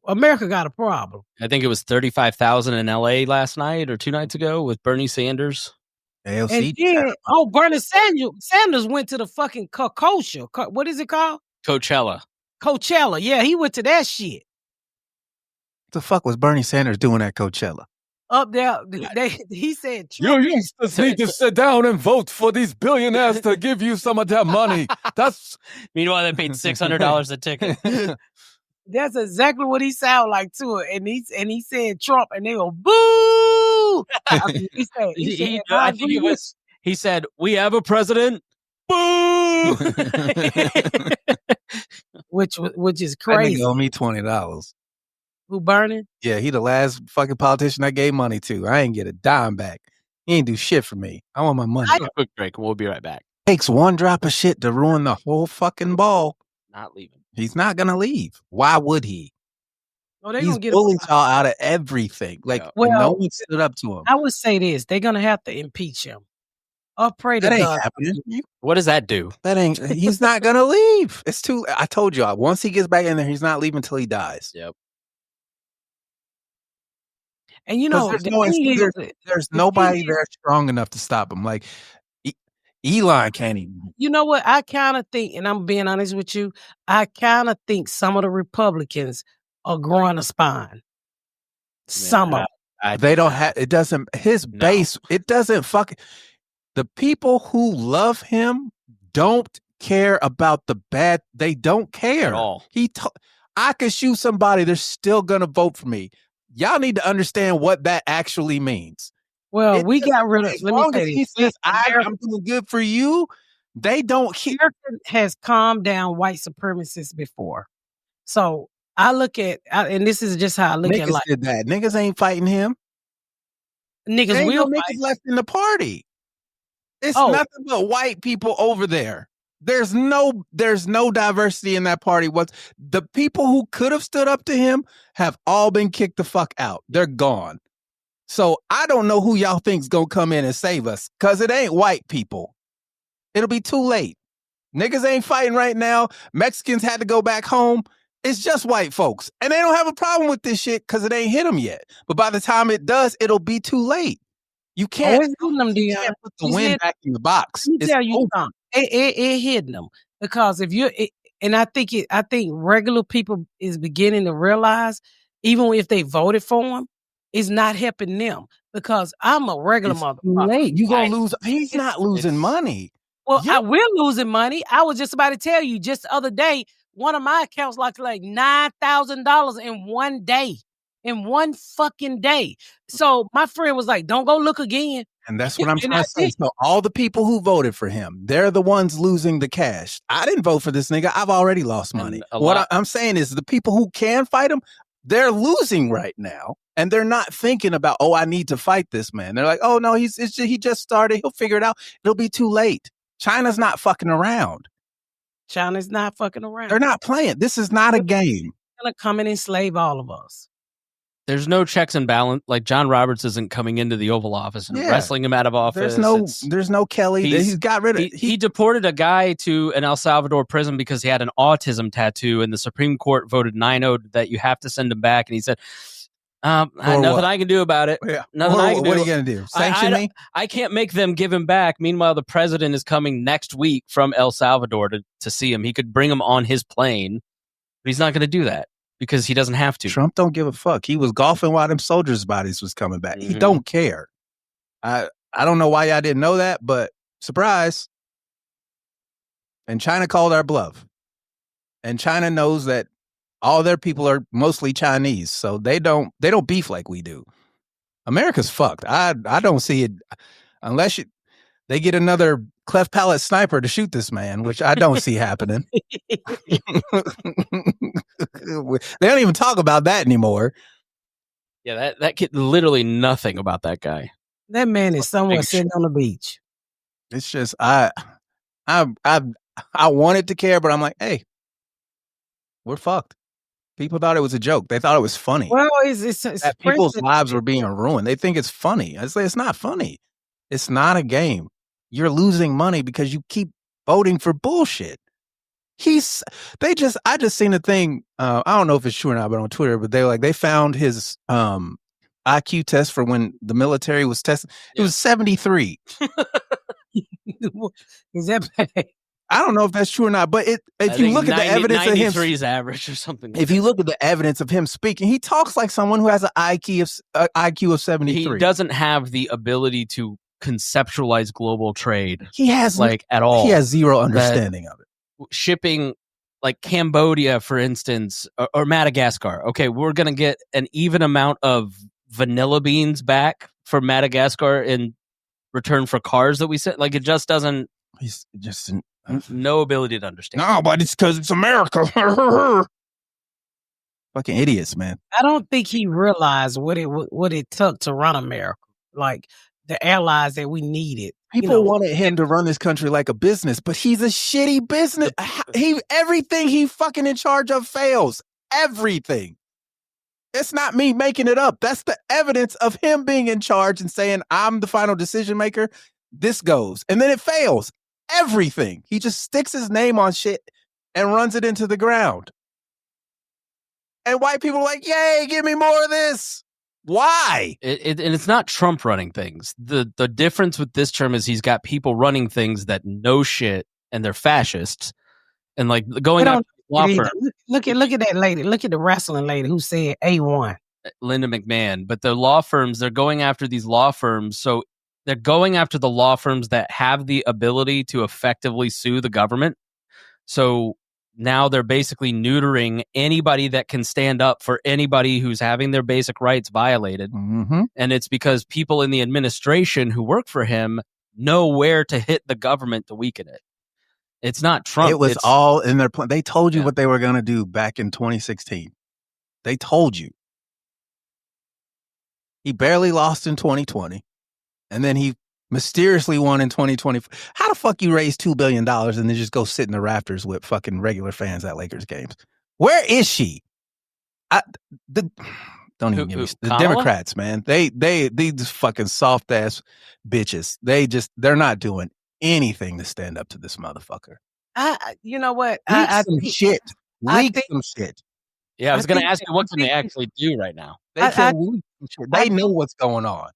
Speaker 2: America got a problem.
Speaker 1: I think it was 35,000 in LA last night or 2 nights ago with Bernie Sanders.
Speaker 3: AOC.
Speaker 2: Bernie Sanders went to the fucking kosher. What is it called?
Speaker 1: Coachella.
Speaker 2: Yeah, he went to that shit.
Speaker 3: What the fuck was Bernie Sanders doing at Coachella?
Speaker 2: Up there, he said,
Speaker 6: you youngsters need to sit down and vote for these billionaires to give you some of their money. Meanwhile,
Speaker 1: they paid $600 a ticket.
Speaker 2: That's exactly what he sound like to it. And he said Trump, and they go boo. He said, and I
Speaker 1: think
Speaker 2: agree
Speaker 1: it
Speaker 2: with
Speaker 1: was. He said, "We have a president." Boo!
Speaker 2: which is
Speaker 3: That
Speaker 2: crazy.
Speaker 3: nigga owe me $20.
Speaker 2: Who burning?
Speaker 3: Yeah, he the last fucking politician I gave money to. I ain't get a dime back. He ain't do shit for me. I want my money.
Speaker 1: Take a quick break, and we'll be right back.
Speaker 3: Takes one drop of shit to ruin the whole fucking ball.
Speaker 1: Not leaving.
Speaker 3: He's not gonna leave. Why would he?
Speaker 2: Oh, they
Speaker 3: He's
Speaker 2: gonna get
Speaker 3: bullied y'all out of everything. Like,
Speaker 1: Yeah.
Speaker 2: Well,
Speaker 3: no one stood up to him.
Speaker 2: I would say this: they're gonna have to impeach him. Or pray to
Speaker 3: That ain't
Speaker 2: God.
Speaker 3: happening.
Speaker 1: What does that do?
Speaker 3: That ain't. He's not gonna leave. It's too. I told y'all. Once he gets back in there, he's not leaving until he dies.
Speaker 1: Yep.
Speaker 2: And you know,
Speaker 3: there's nobody there strong enough to stop him. Like Elon can't even.
Speaker 2: You know what? I kind of think, and I'm being honest with you, I kind of think some of the Republicans are growing a spine. Some of them.
Speaker 3: They don't have. It doesn't. His base. It doesn't fucking. The people who love him don't care about the bad. They don't care
Speaker 1: at all.
Speaker 3: I could shoot somebody. They're still gonna vote for me. Y'all need to understand what that actually means.
Speaker 2: Well, we got rid of.
Speaker 3: As
Speaker 2: Let me
Speaker 3: long
Speaker 2: say
Speaker 3: as he
Speaker 2: this:
Speaker 3: says I'm doing good for you, they don't care.
Speaker 2: America has calmed down white supremacists before, so I look at, and this is just how I look at life.
Speaker 3: Did that? Niggas ain't fighting him.
Speaker 2: Niggas will
Speaker 3: no
Speaker 2: fight.
Speaker 3: niggas left in the party. It's nothing but white people over there. There's no diversity in that party. The people who could have stood up to him have all been kicked the fuck out. They're gone. So I don't know who y'all think's gonna come in and save us, because it ain't white people. It'll be too late. Niggas ain't fighting right now. Mexicans had to go back home. It's just white folks. And they don't have a problem with this shit because it ain't hit them yet. But by the time it does, it'll be too late. You can't, you can't put the wind back in the box.
Speaker 2: Let me tell you something. It hit them, because if you're, and I think regular people is beginning to realize, even if they voted for him, it's not helping them, because I'm a regular motherfucker.
Speaker 3: Late. You gonna lose. He's not losing money.
Speaker 2: Well, we're losing money. I was just about to tell you, just the other day, one of my accounts lost like $9,000 in one day. In one fucking day. So my friend was like, don't go look again.
Speaker 3: And that's what I'm trying to say. So all the people who voted for him, they're the ones losing the cash. I didn't vote for this nigga. I've already lost money. What I'm saying is the people who can fight him, they're losing right now. And they're not thinking about, oh, I need to fight this man. They're like, oh, no, he just started. He'll figure it out. It'll be too late. China's not fucking around.
Speaker 2: China's not fucking around.
Speaker 3: They're not playing. This is not a game.
Speaker 2: They're going to come and enslave all of us.
Speaker 1: There's no checks and balance. Like John Roberts isn't coming into the Oval Office and wrestling him out of office.
Speaker 3: There's no Kelly. He's got rid of.
Speaker 1: He deported a guy to an El Salvador prison because he had an autism tattoo, and the Supreme Court voted 9-0 that you have to send him back. And he said, nothing I can do about it.
Speaker 3: Yeah.
Speaker 1: Nothing I can do.
Speaker 3: What are you going to do? Sanction me?
Speaker 1: I can't make them give him back. Meanwhile, the president is coming next week from El Salvador to see him. He could bring him on his plane, but he's not going to do that. Because he doesn't have to.
Speaker 3: Trump don't give a fuck. He was golfing while them soldiers' bodies was coming back. He don't care. I don't know why y'all didn't know that, but surprise. And China called our bluff. And China knows that all their people are mostly Chinese, so they don't beef like we do. America's fucked. I don't see it unless they get another cleft palate sniper to shoot this man, which I don't see happening. They don't even talk about that anymore.
Speaker 1: Yeah, that kid, literally nothing about that guy.
Speaker 2: That man is somewhere sitting on the beach.
Speaker 3: It's just I wanted to care, but I'm like, hey, we're fucked. People thought it was a joke. They thought it was funny.
Speaker 2: Well, it's
Speaker 3: that people's lives were being ruined. They think it's funny. I say it's not funny. It's not a game. You're losing money because you keep voting for bullshit. I just seen a thing. I don't know if it's true or not, but on Twitter, but they found his IQ test for when the military was testing. It was 73.
Speaker 2: Is that bad?
Speaker 3: I don't know if that's true or not, but if you look at the evidence of him,
Speaker 1: 93's average or something.
Speaker 3: If you look at the evidence of him speaking, he talks like someone who has an IQ of 73.
Speaker 1: He doesn't have the ability to conceptualize global trade.
Speaker 3: He has
Speaker 1: at all.
Speaker 3: He has zero understanding of it.
Speaker 1: Shipping like Cambodia, for instance, or Madagascar. Okay, we're going to get an even amount of vanilla beans back from Madagascar in return for cars that we sent. Like, it just doesn't.
Speaker 3: He's just
Speaker 1: no ability to understand.
Speaker 3: No, but it's because it's America. Fucking idiots, man.
Speaker 2: I don't think he realized what it took to run America. Like the allies that we needed.
Speaker 3: People wanted him to run this country like a business, but he's a shitty business. Everything he fucking in charge of fails. Everything. It's not me making it up. That's the evidence of him being in charge and saying, I'm the final decision maker. This goes. And then it fails. Everything. He just sticks his name on shit and runs it into the ground. And white people are like, yay, give me more of this. Why?
Speaker 1: And it's not Trump running things. The difference with this term is he's got people running things that know shit and they're fascists and like going up law firm.
Speaker 2: Look at that lady. Look at the wrestling lady who said A1.
Speaker 1: Linda McMahon. But the law firms, they're going after these law firms. So they're going after the law firms that have the ability to effectively sue the government. So now they're basically neutering anybody that can stand up for anybody who's having their basic rights violated.
Speaker 3: Mm-hmm.
Speaker 1: And it's because people in the administration who work for him know where to hit the government to weaken it. It's not Trump.
Speaker 3: It was all in their plan. They told you what they were going to do back in 2016. They told you. He barely lost in 2020. And then he mysteriously won in 2020. How the fuck you raise $2 billion and then just go sit in the rafters with fucking regular fans at Lakers games? Where is she? Don't even give me the
Speaker 1: Kamala?
Speaker 3: Democrats, man. These fucking soft ass bitches. They're not doing anything to stand up to this motherfucker.
Speaker 2: You know what?
Speaker 3: Leak some shit.
Speaker 1: Yeah, I was going to ask you, what can they actually do right now?
Speaker 3: They can leak some shit. They know what's going on.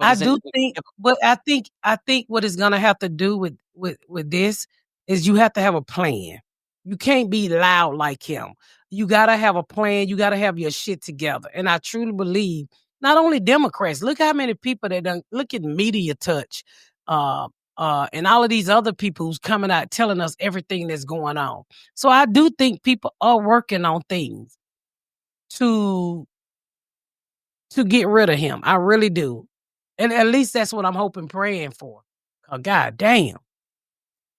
Speaker 2: I do think, but I think what it's gonna have to do with this is you have to have a plan. You can't be loud like him. You gotta have a plan. You gotta have your shit together. And I truly believe not only Democrats. Look how many people that done. Look at Media Touch, and all of these other people who's coming out telling us everything that's going on. So I do think people are working on things to get rid of him. I really do. And at least that's what I'm hoping, praying for. Oh, God damn.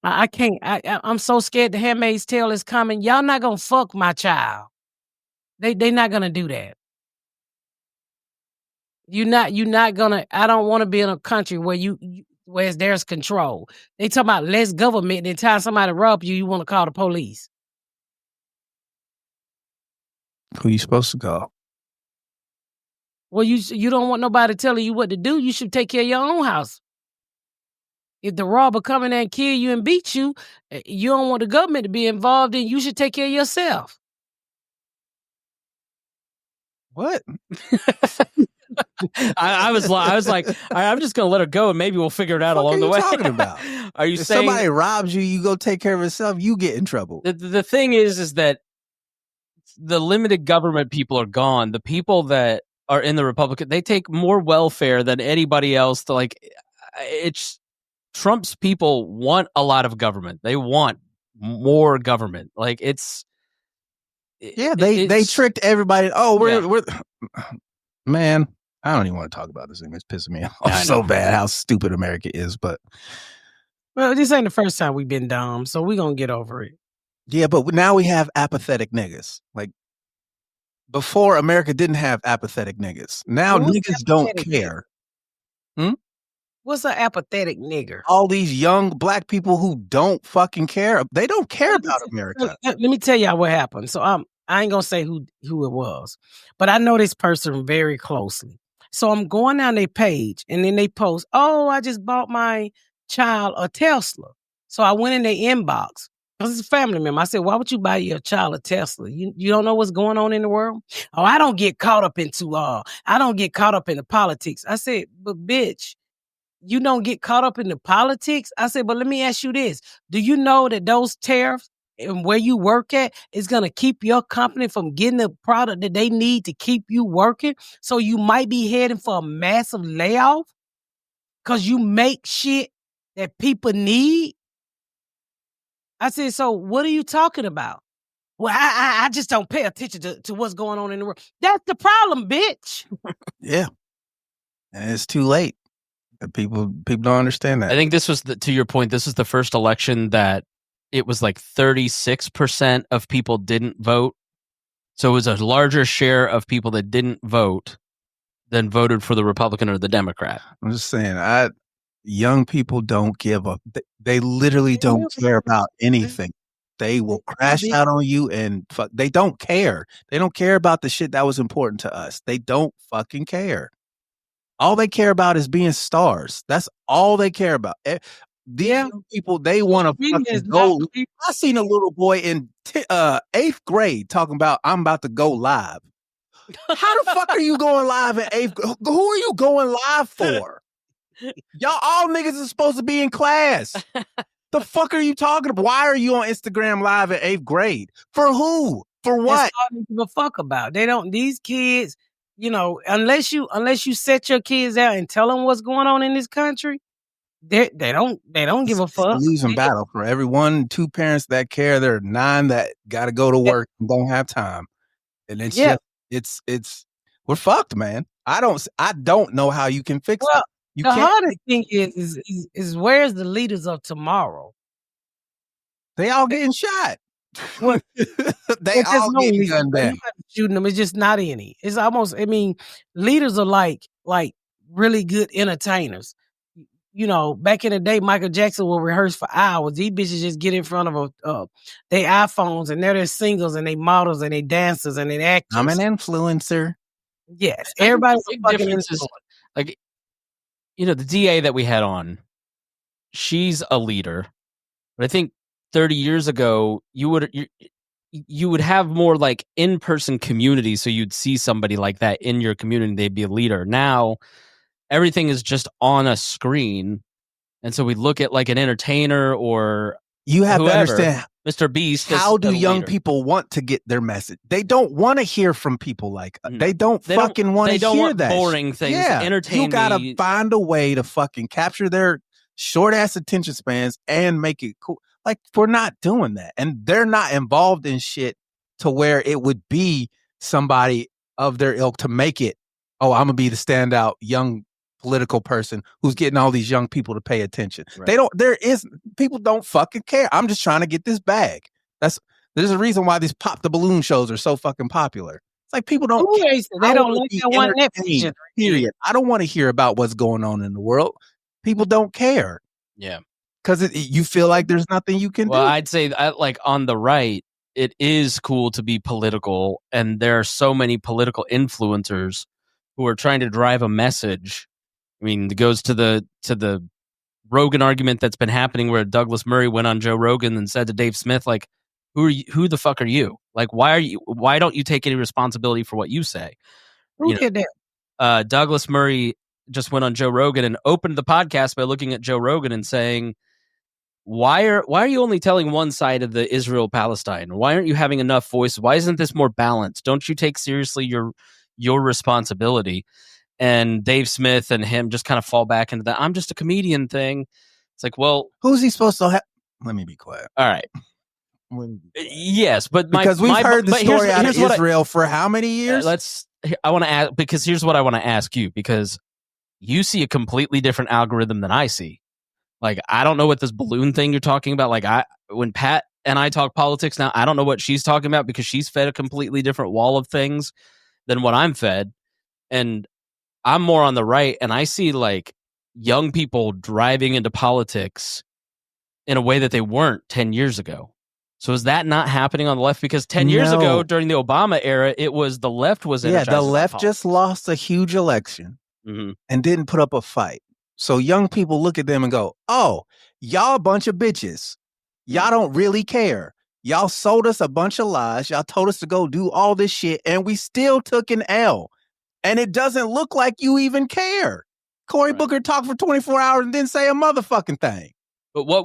Speaker 2: I can't. I'm so scared the Handmaid's Tale is coming. Y'all not going to fuck my child. They not going to do that. You're not going to. I don't want to be in a country where there's control. They talk about less government. And anytime somebody rob you, you want to call the police.
Speaker 3: Who you supposed to call?
Speaker 2: Well, you don't want nobody telling you what to do. You should take care of your own house. If the robber come in there and kill you and beat you, you don't want the government to be involved, and you should take care of yourself.
Speaker 3: What?
Speaker 1: I was like, I'm just gonna let her go, and maybe we'll figure it out along the way.
Speaker 3: What are you talking about?
Speaker 1: Are you
Speaker 3: if
Speaker 1: saying
Speaker 3: somebody robs you, you go take care of yourself? You get in trouble.
Speaker 1: The thing is that the limited government people are gone. The people that are in the Republican, they take more welfare than anybody else. It's Trump's people want a lot of government. They want more government. Like
Speaker 3: they tricked everybody. Oh, we're man. I don't even want to talk about this thing. It's pissing me off so bad how stupid America is. But
Speaker 2: well, this ain't the first time we've been dumb, so we're gonna get over it.
Speaker 3: Yeah, but now we have apathetic niggas. Like before, America didn't have apathetic niggas. Now niggas don't care.
Speaker 2: What's an apathetic nigger?
Speaker 3: All these young black people who don't fucking care. They don't care about America.
Speaker 2: Let me tell y'all what happened. So I ain't gonna say who it was, but I know this person very closely. So I'm going down their page, and then they post, "Oh, I just bought my child a Tesla." So I went in their inbox. Because it's a family member. I said, why would you buy your child a Tesla? You don't know what's going on in the world? Oh, I don't get caught up in the politics. I said, but bitch, you don't get caught up in the politics? I said, but let me ask you this. Do you know that those tariffs and where you work at is going to keep your company from getting the product that they need to keep you working? So you might be heading for a massive layoff because you make shit that people need? I said, so what are you talking about? well, I just don't pay attention to what's going on in the world. That's the problem, bitch.
Speaker 3: Yeah. And it's too late. People don't understand that.
Speaker 1: I think this was, to your point, this was the first election that it was like 36% of people didn't vote. So it was a larger share of people that didn't vote than voted for the Republican or the Democrat.
Speaker 3: I'm just saying, young people don't give up. They literally don't care about anything. They will crash out on you and fuck. They don't care. They don't care about the shit that was important to us. They don't fucking care. All they care about is being stars. That's all they care about. These young people, they want to fucking go. I seen a little boy in 8th grade talking about, I'm about to go live. How the fuck are you going live in 8th grade? Who are you going live for? Y'all all niggas are supposed to be in class. The fuck are you talking about? Why are you on Instagram live in 8th grade? For who? For what?
Speaker 2: That's all they give a fuck about. They don't, these kids, you know, unless you set your kids out and tell them what's going on in this country, they don't give a fuck.
Speaker 3: It's a losing battle. For every 1-2 parents that care, there are 9 that got to go to work and don't have time. And it's just, it's we're fucked, man. I don't know how you can fix it.
Speaker 2: The hardest thing is where's the leaders of tomorrow?
Speaker 3: They all getting shot.
Speaker 2: Well,
Speaker 3: they all getting gunned down.
Speaker 2: Shooting them. It's just not any. It's almost. I mean, leaders are like really good entertainers. You know, back in the day, Michael Jackson would rehearse for hours. These bitches just get in front of their iPhones and they're singles and they models and they dancers and they actors.
Speaker 3: I'm an influencer.
Speaker 2: Yes, everybody's a fucking influencer.
Speaker 1: Like, you know, the DA that we had on, she's a leader, but I think 30 years ago, you would have more like in-person community, so you'd see somebody like that in your community, they'd be a leader. Now, everything is just on a screen, and so we look at like an entertainer or
Speaker 3: you have to understand,
Speaker 1: Mr. Beast.
Speaker 3: How do young people want to get their message? They don't want to hear from people like they don't fucking want to hear that
Speaker 1: boring things.
Speaker 3: Yeah,
Speaker 1: entertain
Speaker 3: you gotta find a way to fucking capture their short ass attention spans and make it cool. Like, we're not doing that, and they're not involved in shit to where it would be somebody of their ilk to make it. Oh, I'm gonna be the standout young political person who's getting all these young people to pay attention. Right. People don't fucking care. I'm just trying to get this bag. There's a reason why these pop the balloon shows are so fucking popular. It's like people don't care.
Speaker 2: They don't like that one episode.
Speaker 3: Period. I don't want to hear about what's going on in the world. People don't care.
Speaker 1: Yeah.
Speaker 3: Because you feel like there's nothing you can do.
Speaker 1: Well, I'd say like on the right, it is cool to be political, and there are so many political influencers who are trying to drive a message. I mean, it goes to the Rogan argument that's been happening, where Douglas Murray went on Joe Rogan and said to Dave Smith, like, who the fuck are you? Like, why don't you take any responsibility for what you say?
Speaker 2: Who did that?
Speaker 1: Douglas Murray just went on Joe Rogan and opened the podcast by looking at Joe Rogan and saying, why are you only telling one side of the Israel-Palestine? Why aren't you having enough voices? Why isn't this more balanced? Don't you take seriously your responsibility? And Dave Smith and him just kind of fall back into that I'm just a comedian thing. It's like, well,
Speaker 3: who's he supposed to have? Let me be quiet.
Speaker 1: All right. Yes, but
Speaker 3: because we've heard the story out of Israel for how many years?
Speaker 1: I want to ask, because here's what I want to ask you, because you see a completely different algorithm than I see. Like, I don't know what this balloon thing you're talking about. Like, when Pat and I talk politics now, I don't know what she's talking about, because she's fed a completely different wall of things than what I'm fed. And I'm more on the right, and I see like young people driving into politics in a way that they weren't 10 years ago. So is that not happening on the left? Because 10 years ago, during the Obama era, it was the left was energized.
Speaker 3: Yeah, the left just lost a huge election and didn't put up a fight. So young people look at them and go, oh, y'all a bunch of bitches. Y'all don't really care. Y'all sold us a bunch of lies. Y'all told us to go do all this shit, and we still took an L. And it doesn't look like you even care. Cory Booker talked for 24 hours and didn't say a motherfucking thing.
Speaker 1: But what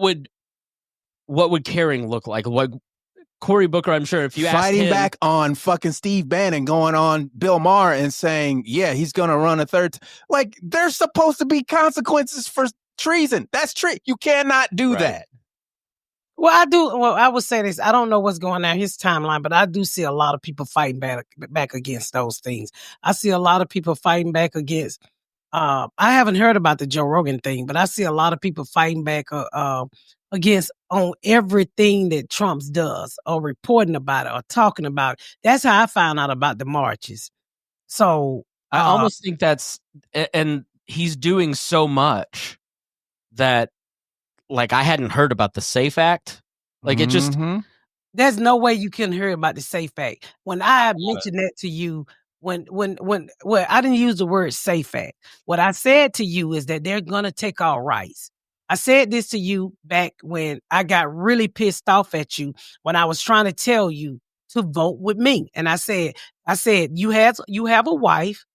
Speaker 1: would caring look like? Like Cory Booker, I'm sure if you asked
Speaker 3: fighting
Speaker 1: him,
Speaker 3: back on fucking Steve Bannon, going on Bill Maher and saying, yeah, he's going to run a third. Like, there's supposed to be consequences for treason. That's You cannot do that.
Speaker 2: Well, I do. Well, I would say this. I don't know what's going on his timeline, but I do see a lot of people fighting back against those things. I see a lot of people fighting back against. I haven't heard about the Joe Rogan thing, but I see a lot of people fighting back against on everything that Trump does, or reporting about it, or talking about it. That's how I found out about the marches. So
Speaker 1: I almost think that's, and he's doing so much that, like, I hadn't heard about the SAFE Act. Like, it just,
Speaker 2: there's no way you can hear about the SAFE Act. When I mentioned that to you, well, I didn't use the word SAFE Act. What I said to you is that they're going to take our rights. I said this to you back when I got really pissed off at you when I was trying to tell you to vote with me. And I said, you have a wife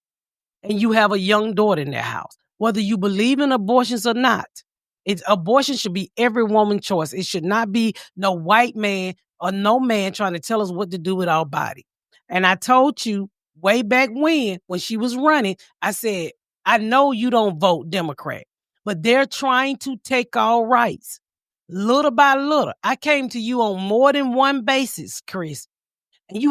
Speaker 2: and you have a young daughter in their house, whether you believe in abortions or not. Abortion should be every woman's choice. It should not be no white man or no man trying to tell us what to do with our body. And I told you way back when she was running, I said, I know you don't vote Democrat, but they're trying to take our rights little by little. I came to you on more than one basis, Chris. And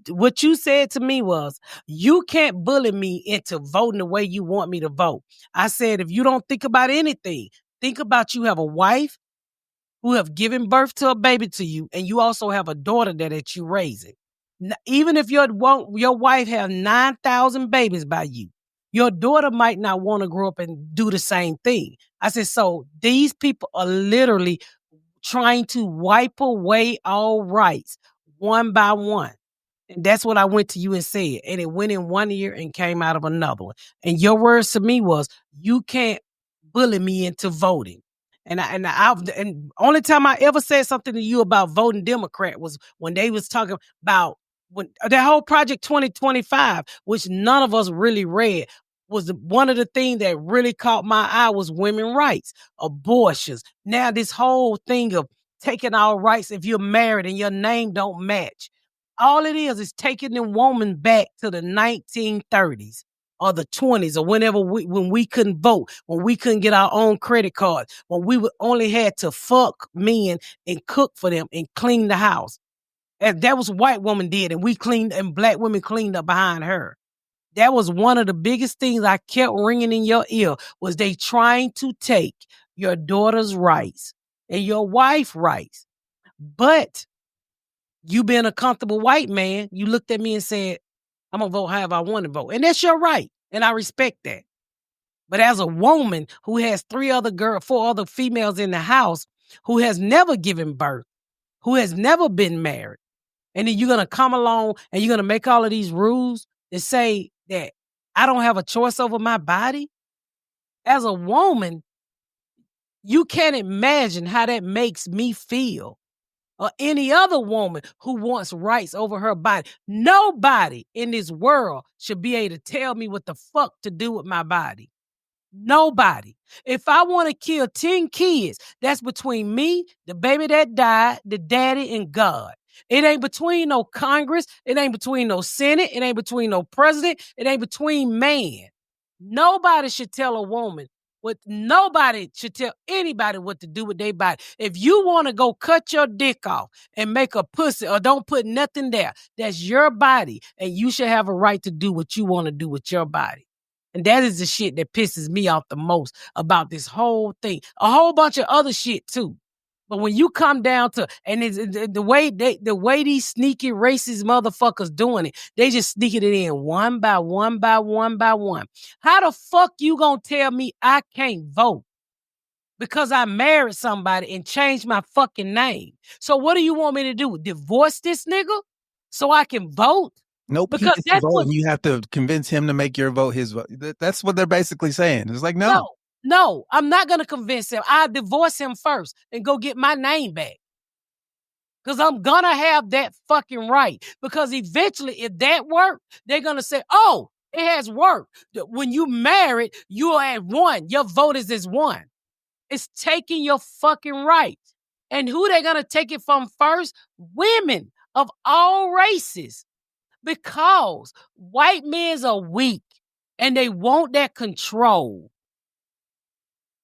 Speaker 2: what you said to me was, you can't bully me into voting the way you want me to vote. I said, if you don't think about anything, think about you have a wife who have given birth to a baby to you, and you also have a daughter that you're raising. Even if your wife have 9,000 babies by you, your daughter might not want to grow up and do the same thing. I said, so these people are literally trying to wipe away all rights one by one. And that's what I went to you and said. And it went in one ear and came out of another one. And your words to me was, you can't bully me into voting. And only time I ever said something to you about voting Democrat was when they was talking about when that whole Project 2025, which none of us really read, was one of the things that really caught my eye was women's rights, abortions. Now this whole thing of taking our rights if you're married and your name don't match. All it is taking the woman back to the 1930s or the 20s or when we couldn't vote, when we couldn't get our own credit cards, when we only had to fuck men and cook for them and clean the house. And that was what white woman did, and and black women cleaned up behind her. That was one of the biggest things I kept ringing in your ear, was they trying to take your daughter's rights and your wife's rights. But you being a comfortable white man, you looked at me and said, I'm going to vote however I want to vote. And that's your right. And I respect that. But as a woman who has 4 other females in the house, who has never given birth, who has never been married, and then you're going to come along and you're going to make all of these rules that say that I don't have a choice over my body? As a woman, you can't imagine how that makes me feel. Or any other woman who wants rights over her body. Nobody in this world should be able to tell me what the fuck to do with my body. Nobody. If I want to kill 10 kids, that's between me, the baby that died, the daddy, and God. It ain't between no Congress. It ain't between no Senate. It ain't between no president. It ain't between man. Nobody should tell a woman nobody should tell anybody what to do with their body. If you want to go cut your dick off and make a pussy or don't put nothing there, that's your body. And you should have a right to do what you want to do with your body. And that is the shit that pisses me off the most about this whole thing. A whole bunch of other shit too. But when you come down to, and it's, the way these sneaky racist motherfuckers doing it, they just sneaking it in one by one by one by one. How the fuck you gonna tell me I can't vote because I married somebody and changed my fucking name? So what do you want me to do? Divorce this nigga so I can vote?
Speaker 3: Nope,
Speaker 2: because
Speaker 3: he gets to vote and you have to convince him to make your vote his vote. That's what they're basically saying. It's like,
Speaker 2: No, I'm not going to convince him. I'll divorce him first and go get my name back. Because I'm going to have that fucking right. Because eventually, if that works, they're going to say, oh, it has worked. When you married, you are at 1. Your vote is as 1. It's taking your fucking rights. And who they going to take it from first? Women of all races. Because white men are weak and they want that control.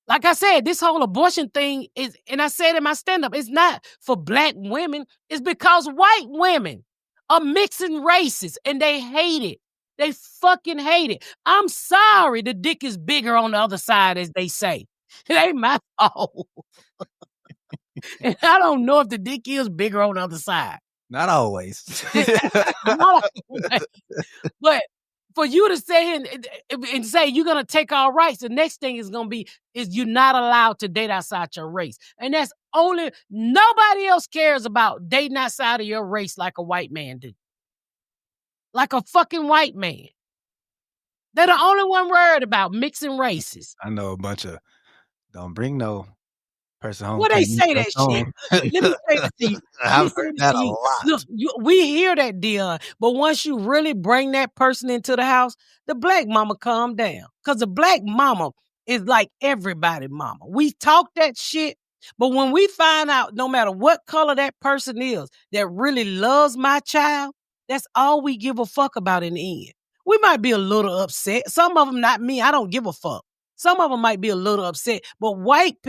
Speaker 2: Like I said, this whole abortion thing is, and I said in my stand-up, it's not for black women. It's because white women are mixing races and they hate it. They fucking hate it. I'm sorry the dick is bigger on the other side, as they say. It ain't my fault. And I don't know if the dick is bigger on the other side.
Speaker 3: Not always.
Speaker 2: But for you to say and say you're gonna take our rights, the next thing is gonna be is you're not allowed to date outside your race. And that's only nobody else cares about dating outside of your race like a white man do. Like a fucking white man. They're the only one worried about mixing races.
Speaker 3: I know a bunch of don't bring no person home.
Speaker 2: Well, they say that shit. Let me say this to you.
Speaker 3: I've heard that a lot.
Speaker 2: Look, we hear that, Dion, but once you really bring that person into the house, the black mama calm down. Because the black mama is like everybody mama. We talk that shit, but when we find out, no matter what color that person is that really loves my child, that's all we give a fuck about in the end. We might be a little upset. Some of them, not me, I don't give a fuck. Some of them might be a little upset, but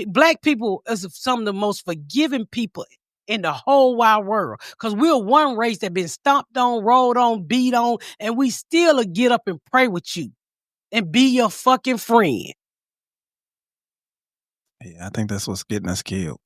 Speaker 2: black people is some of the most forgiving people in the whole wide world. Because we're one race that been stomped on, rolled on, beat on, and we still get up and pray with you and be your fucking friend.
Speaker 3: Yeah, I think that's what's getting us killed.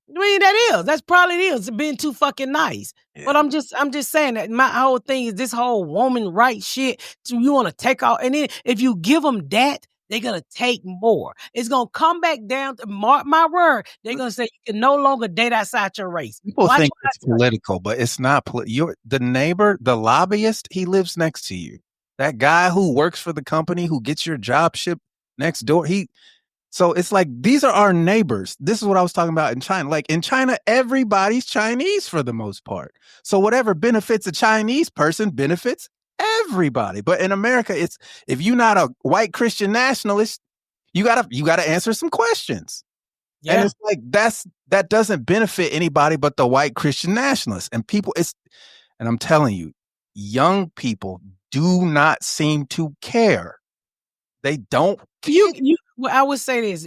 Speaker 2: I mean, that's probably it is being too fucking nice. Yeah. But I'm just saying that my whole thing is this whole woman rights shit. So you want to take all, and then if you give them that, they're going to take more. It's going to come back down to, mark my word, they're going to say you can no longer date outside your race.
Speaker 3: People think it's political, but it's not. The neighbor, the lobbyist, he lives next to you. That guy who works for the company who gets your job shipped next door, so it's like, these are our neighbors. This is what I was talking about in China. Like in China, everybody's Chinese for the most part. So whatever benefits a Chinese person benefits everybody. But in America, it's if you're not a white Christian nationalist, you gotta answer some questions. Yeah. And it's like that doesn't benefit anybody but the white Christian nationalists. And and I'm telling you, young people do not seem to care. They don't care.
Speaker 2: Well, I would say this.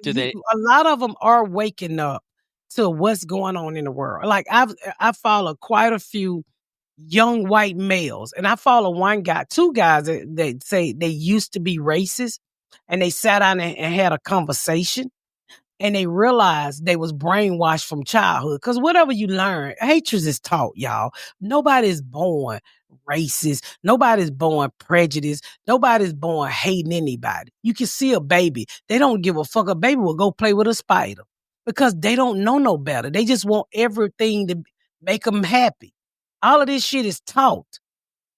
Speaker 1: Do they?
Speaker 2: A lot of them are waking up to what's going on in the world. Like I follow quite a few young white males, and I follow two guys that say they used to be racist, and they sat down and had a conversation, and they realized they was brainwashed from childhood. Because whatever you learn, hatred is taught, y'all. Nobody's born racist. Nobody's born prejudiced. Nobody's born hating anybody. You can see a baby. They don't give a fuck. A baby will go play with a spider because they don't know no better. They just want everything to make them happy. All of this shit is taught.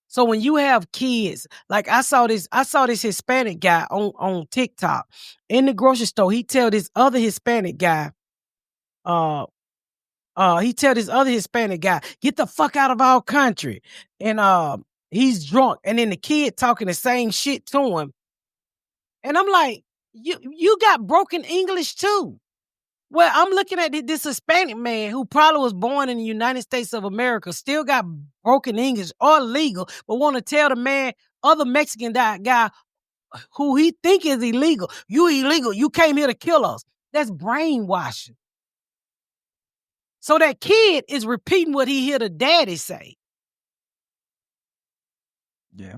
Speaker 2: So when you have kids, like I saw this Hispanic guy on TikTok in the grocery store. He tell this other Hispanic guy, get the fuck out of our country. And he's drunk. And then the kid talking the same shit to him. And I'm like, you got broken English too. Well, I'm looking at this Hispanic man who probably was born in the United States of America, still got broken English or legal, but want to tell the other Mexican guy who he think is illegal, you illegal, you came here to kill us. That's brainwashing. So that kid is repeating what he hear the daddy say.
Speaker 3: Yeah.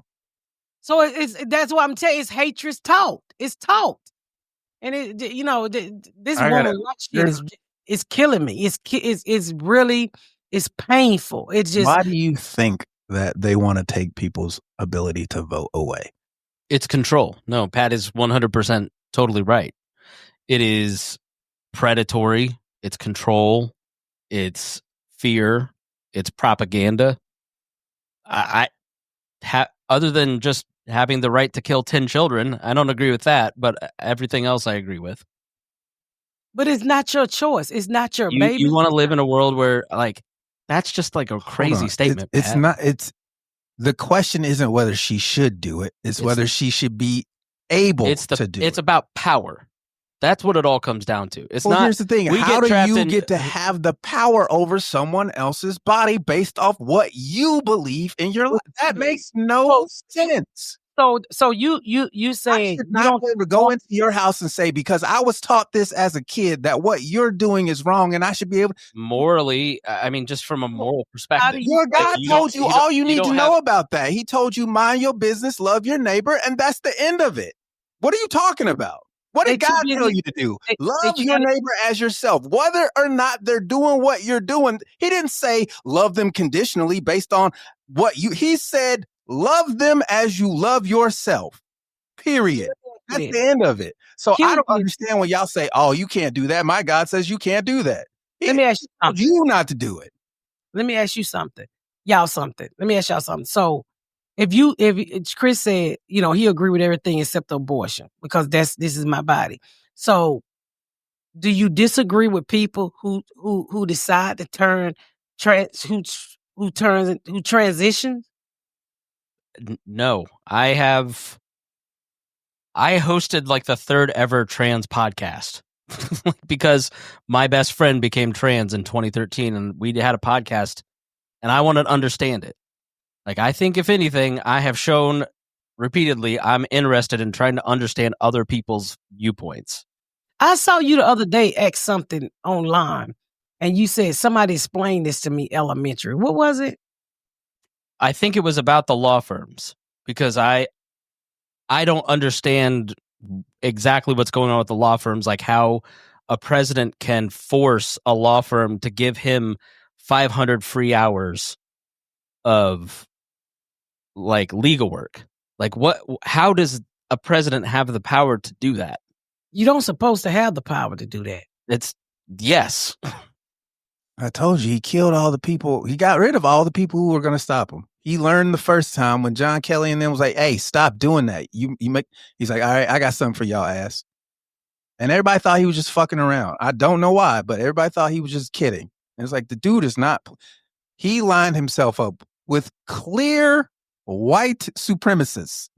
Speaker 2: So that's what I'm telling you. It's hatred's taught. It's taught. And this woman shit is killing me. It's really painful. It's just.
Speaker 3: Why do you think that they want to take people's ability to vote away?
Speaker 1: It's control. No, Pat is 100% totally right. It is predatory. It's control. It's fear. It's propaganda. Other than just having the right to kill 10 children, I don't agree with that, but everything else I agree with.
Speaker 2: But it's not your choice. It's not your baby.
Speaker 1: You want to live in a world where, like, that's just like a crazy statement.
Speaker 3: It's not. The question isn't whether she should do it. It's whether she should be able to do it.
Speaker 1: It's about power. That's what it all comes down to. It's not.
Speaker 3: Here's the thing. How do you get to have the power over someone else's body based off what you believe in your life? That makes no sense.
Speaker 2: So you
Speaker 3: I
Speaker 2: saying
Speaker 3: should
Speaker 2: you
Speaker 3: not
Speaker 2: don't
Speaker 3: be able to go into your house and say, because I was taught this as a kid, that what you're doing is wrong, and I should be able.
Speaker 1: Morally, I mean, just from a moral
Speaker 2: How
Speaker 1: perspective.
Speaker 2: do you
Speaker 3: Your
Speaker 2: say
Speaker 3: God
Speaker 1: you
Speaker 3: told
Speaker 1: don't-
Speaker 3: you
Speaker 1: you
Speaker 3: all
Speaker 1: don't-
Speaker 3: you
Speaker 1: you
Speaker 3: need to
Speaker 1: don't
Speaker 3: know
Speaker 1: have-
Speaker 3: about that. He told you mind your business, love your neighbor, and that's the end of it. What are you talking about? What
Speaker 2: They
Speaker 3: did God
Speaker 2: too busy-
Speaker 3: tell you to do?
Speaker 2: they
Speaker 3: Love your
Speaker 2: trying to-
Speaker 3: neighbor as yourself. Whether or not they're doing what you're doing, he didn't say love them conditionally based on what you, he said love them as you love yourself. Period. That's the end of it. So I don't understand when y'all say, oh, you can't do that. My God says you can't do that.
Speaker 2: Let me ask you
Speaker 3: told
Speaker 2: something.
Speaker 3: you not to do it.
Speaker 2: Let me ask you something. Let me ask y'all something. So if Chris said, he agree with everything except abortion because this is my body. So do you disagree with people who decide to turn who transitions?
Speaker 1: No, I hosted like the third ever trans podcast because my best friend became trans in 2013 and we had a podcast and I wanted to understand it. Like, I think if anything, I have shown repeatedly I'm interested in trying to understand other people's viewpoints.
Speaker 2: I saw you the other day ask something online and you said somebody explained this to me elementary. What was it?
Speaker 1: I think it was about the law firms because I don't understand exactly what's going on with the law firms, like how a president can force a law firm to give him 500 free hours of like legal work. Like how does a president have the power to do that?
Speaker 2: You don't supposed to have the power to do that.
Speaker 1: Yes.
Speaker 3: I told you he killed all the people. He got rid of all the people who were going to stop him. He learned the first time when John Kelly and them was like, hey, stop doing that. He's like, all right, I got something for y'all ass. And everybody thought he was just fucking around. I don't know why, but everybody thought he was just kidding. And it's like, the dude is not. He lined himself up with clear white supremacists.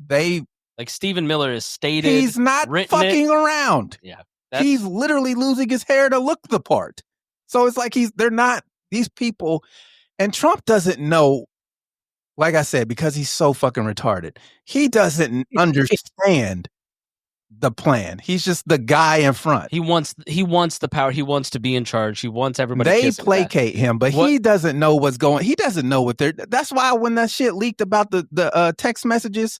Speaker 1: Like Stephen Miller has stated.
Speaker 3: He's not fucking around.
Speaker 1: Yeah.
Speaker 3: He's literally losing his hair to look the part. So it's like they're not these people. And Trump doesn't know, like I said, because he's so fucking retarded. He doesn't understand the plan. He's just the guy in front.
Speaker 1: He wants the power. He wants to be in charge. He wants everybody.
Speaker 3: They placate him, but he doesn't know what's going. He doesn't know what they're. That's why when that shit leaked about the text messages,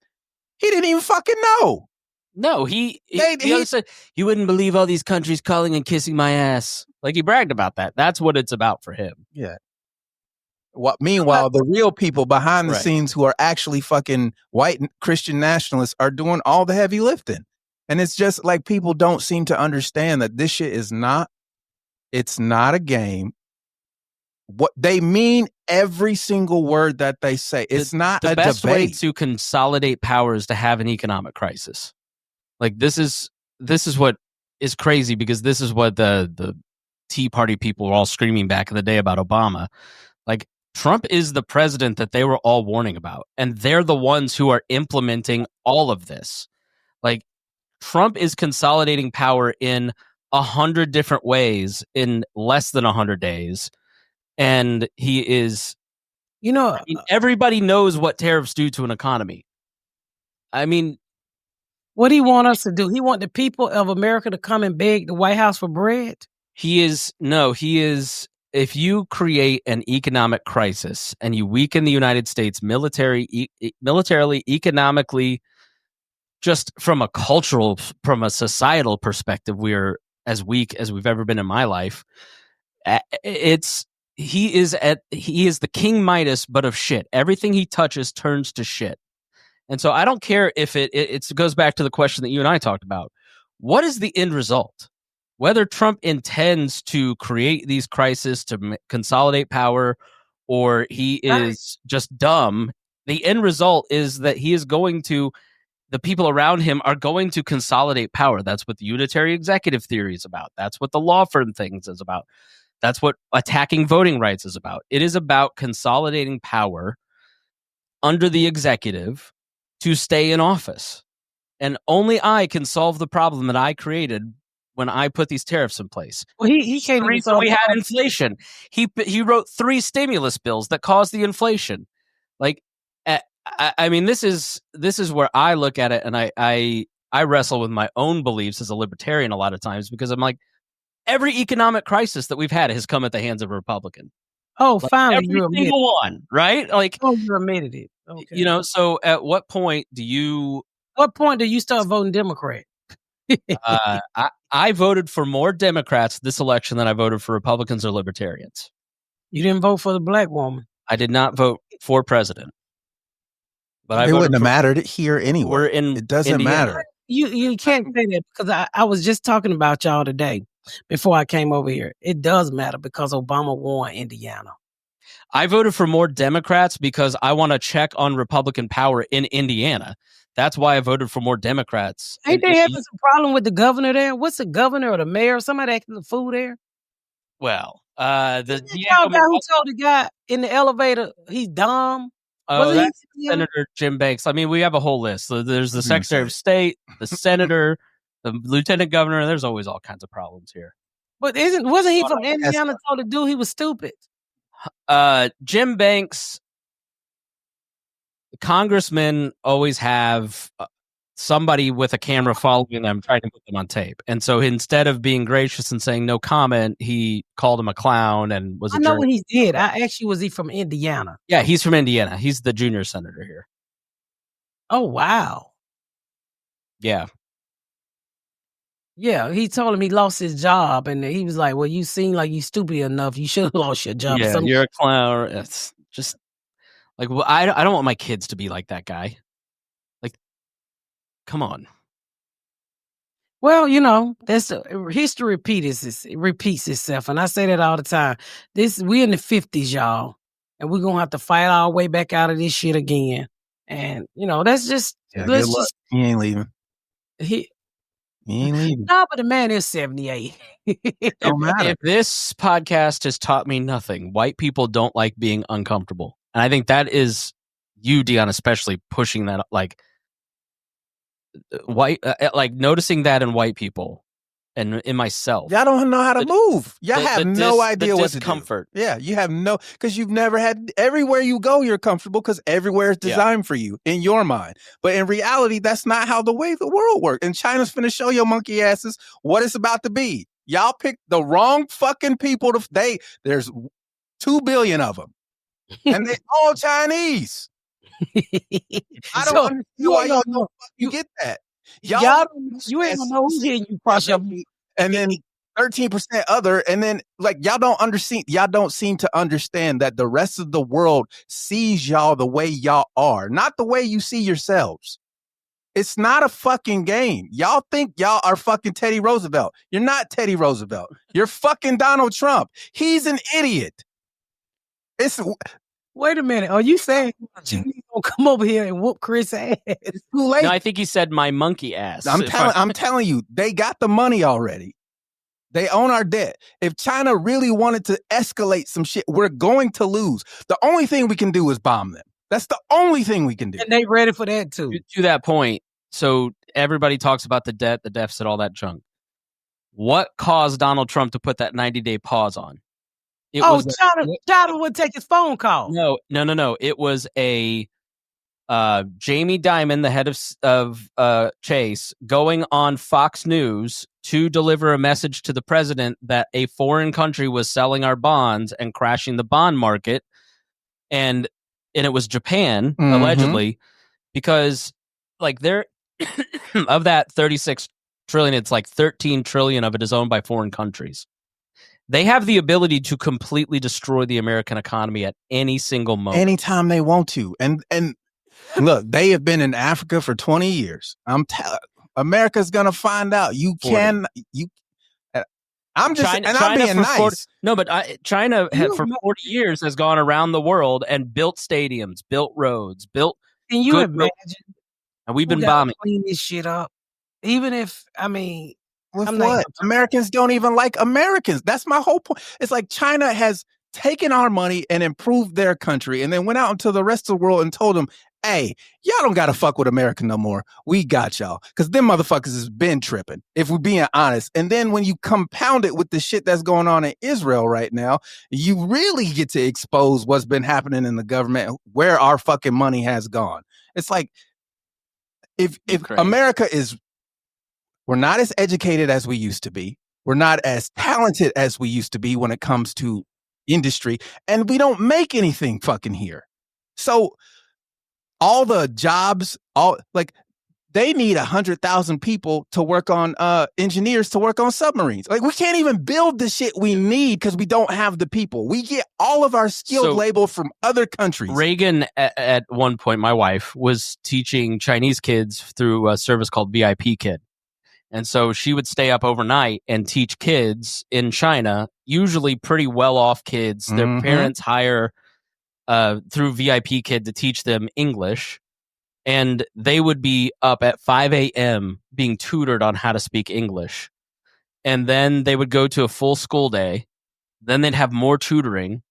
Speaker 3: he didn't even fucking know.
Speaker 1: No, he said, you wouldn't believe all these countries calling and kissing my ass. Like, he bragged about that. That's what it's about for him.
Speaker 3: Yeah. Meanwhile, the real people behind the scenes who are actually fucking white Christian nationalists are doing all the heavy lifting. And it's just like people don't seem to understand that this shit is not, it's not a game. What they mean, every single word that they say. It's not a debate. The
Speaker 1: best way to consolidate power is to have an economic crisis. Like, this is what is crazy, because this is what the Tea Party people were all screaming back in the day about Obama. Like, Trump is the president that they were all warning about, and they're the ones who are implementing all of this. Like, Trump is consolidating power in 100 different ways in less than 100 days. And he is, everybody knows what tariffs do to an economy. I mean,
Speaker 2: what do he want us to do? He want the people of America to come and beg the White House for bread?
Speaker 1: He is, if you create an economic crisis and you weaken the United States militarily, economically, just from a societal perspective, we're as weak as we've ever been in my life. He is the King Midas, but of shit. Everything he touches turns to shit. And so I don't care if it goes back to the question that you and I talked about. What is the end result? Whether Trump intends to create these crises to consolidate power, or he is just dumb, the end result is that the people around him are going to consolidate power. That's what the unitary executive theory is about. That's what the law firm things is about. That's what attacking voting rights is about. It is about consolidating power under the executive to stay in office. And only I can solve the problem that I created when I put these tariffs in place.
Speaker 2: Well, he can't even solve.
Speaker 1: We had inflation. He wrote 3 stimulus bills that caused the inflation. Like, I mean, this is where I look at it, and I wrestle with my own beliefs as a libertarian a lot of times, because I'm like, every economic crisis that we've had has come at the hands of a Republican.
Speaker 2: Oh,
Speaker 1: Like,
Speaker 2: finally,
Speaker 1: every single one, right? Like,
Speaker 2: you admitted it. Okay.
Speaker 1: you know. So, at what point do you?
Speaker 2: What point do you start voting Democrat?
Speaker 1: I voted for more Democrats this election than I voted for Republicans or Libertarians.
Speaker 2: You didn't vote for the black woman.
Speaker 1: I did not vote for president. But
Speaker 3: it wouldn't have mattered here anyway.
Speaker 1: We're in
Speaker 3: it doesn't
Speaker 1: Indiana.
Speaker 3: matter.
Speaker 2: You can't say that, because I was just talking about y'all today before I came over here. It does matter because Obama won Indiana.
Speaker 1: I voted for more Democrats because I want to check on Republican power in Indiana. That's why I voted for more Democrats.
Speaker 2: Ain't they having some problem with the governor there? What's the governor or the mayor? Somebody acting the fool there?
Speaker 1: Well,
Speaker 2: the guy who told the guy in the elevator he's dumb.
Speaker 1: Oh, that's Senator Jim Banks. I mean, we have a whole list. So there's the Secretary of State, the Senator, the Lieutenant Governor. There's always all kinds of problems here.
Speaker 2: But wasn't he from Indiana? Told the dude he was stupid.
Speaker 1: Jim Banks. Congressmen always have somebody with a camera following them, trying to put them on tape. And so instead of being gracious and saying no comment, he called him a clown and was.
Speaker 2: I know what he did. I asked you, was he from Indiana?
Speaker 1: Yeah, he's from Indiana. He's the junior senator here.
Speaker 2: Oh, wow.
Speaker 1: Yeah.
Speaker 2: Yeah, he told him he lost his job, and he was like, well, you seem like you stupid enough. You should have lost your job.
Speaker 1: Yeah, you're a clown. It's just like, well, I don't want my kids to be like that guy. Like, come on.
Speaker 2: Well, you know, that's history repeats itself, and I say that all the time. We in the 50s, y'all, and we're gonna have to fight our way back out of this shit again. And you know, that's just
Speaker 3: good luck. He ain't leaving. He ain't leaving.
Speaker 2: No, but the man is 78.
Speaker 3: Don't matter.
Speaker 1: If this podcast has taught me nothing, white people don't like being uncomfortable, and I think that is you, Dion, especially pushing that, like. White, like noticing that in white people and in myself.
Speaker 3: Y'all don't know how to move. Y'all have no idea what to do.
Speaker 1: Discomfort.
Speaker 3: Yeah, you have no, because you've never had, everywhere you go, you're comfortable because everywhere is designed for you in your mind. But in reality, that's not how the way the world works. And China's finna show your monkey asses what it's about to be. Y'all picked the wrong fucking people. There's 2 billion of them. And they all Chinese. I don't understand why y'all don't fucking get that.
Speaker 2: Y'all you ain't gonna know who's hitting you cross your feet.
Speaker 3: And then 13% other, and then like y'all don't seem to understand that the rest of the world sees y'all the way y'all are, not the way you see yourselves. It's not a fucking game. Y'all think y'all are fucking Teddy Roosevelt. You're not Teddy Roosevelt. You're fucking Donald Trump. He's an idiot.
Speaker 2: Wait a minute. Are you saying you gonna come over here and whoop Chris' ass?
Speaker 3: It's too late.
Speaker 1: No, I think he said my monkey ass.
Speaker 3: I'm telling you, they got the money already. They own our debt. If China really wanted to escalate some shit, we're going to lose. The only thing we can do is bomb them. That's the only thing we can do.
Speaker 2: And they ready for that too.
Speaker 1: To that point, so everybody talks about the debt, the deficit, all that junk. What caused Donald Trump to put that 90-day pause on?
Speaker 2: China would take his phone call.
Speaker 1: No. It was a Jamie Dimon, the head of Chase, going on Fox News to deliver a message to the president that a foreign country was selling our bonds and crashing the bond market, and it was Japan, allegedly, because like they're of that 36 trillion, it's like 13 trillion of it is owned by foreign countries. They have the ability to completely destroy the American economy at any single moment.
Speaker 3: Anytime they want to. And look, they have been in Africa for 20 years. America's going to find out. I'm being nice.
Speaker 1: China for 40 years has gone around the world and built stadiums, built roads, built.
Speaker 2: Can you imagine?
Speaker 1: And we've been bombing.
Speaker 2: Clean this shit up. Even if,
Speaker 3: Americans don't even like Americans. That's my whole point. It's like China has taken our money and improved their country and then went out into the rest of the world and told them, hey, y'all don't gotta fuck with America no more. We got y'all. Cause them motherfuckers has been tripping, if we're being honest. And then when you compound it with the shit that's going on in Israel right now, you really get to expose what's been happening in the government, where our fucking money has gone. It's like, if America we're not as educated as we used to be. We're not as talented as we used to be when it comes to industry, and we don't make anything fucking here. So all the jobs, they need 100,000 people to work on engineers to work on submarines. Like, we can't even build the shit we need because we don't have the people. We get all of our skilled labor from other countries.
Speaker 1: Reagan, at one point, my wife was teaching Chinese kids through a service called VIP Kid. And so she would stay up overnight and teach kids in China, usually pretty well-off kids. Their parents hire through VIP Kid to teach them English. And they would be up at 5 a.m. being tutored on how to speak English. And then they would go to a full school day. Then they'd have more tutoring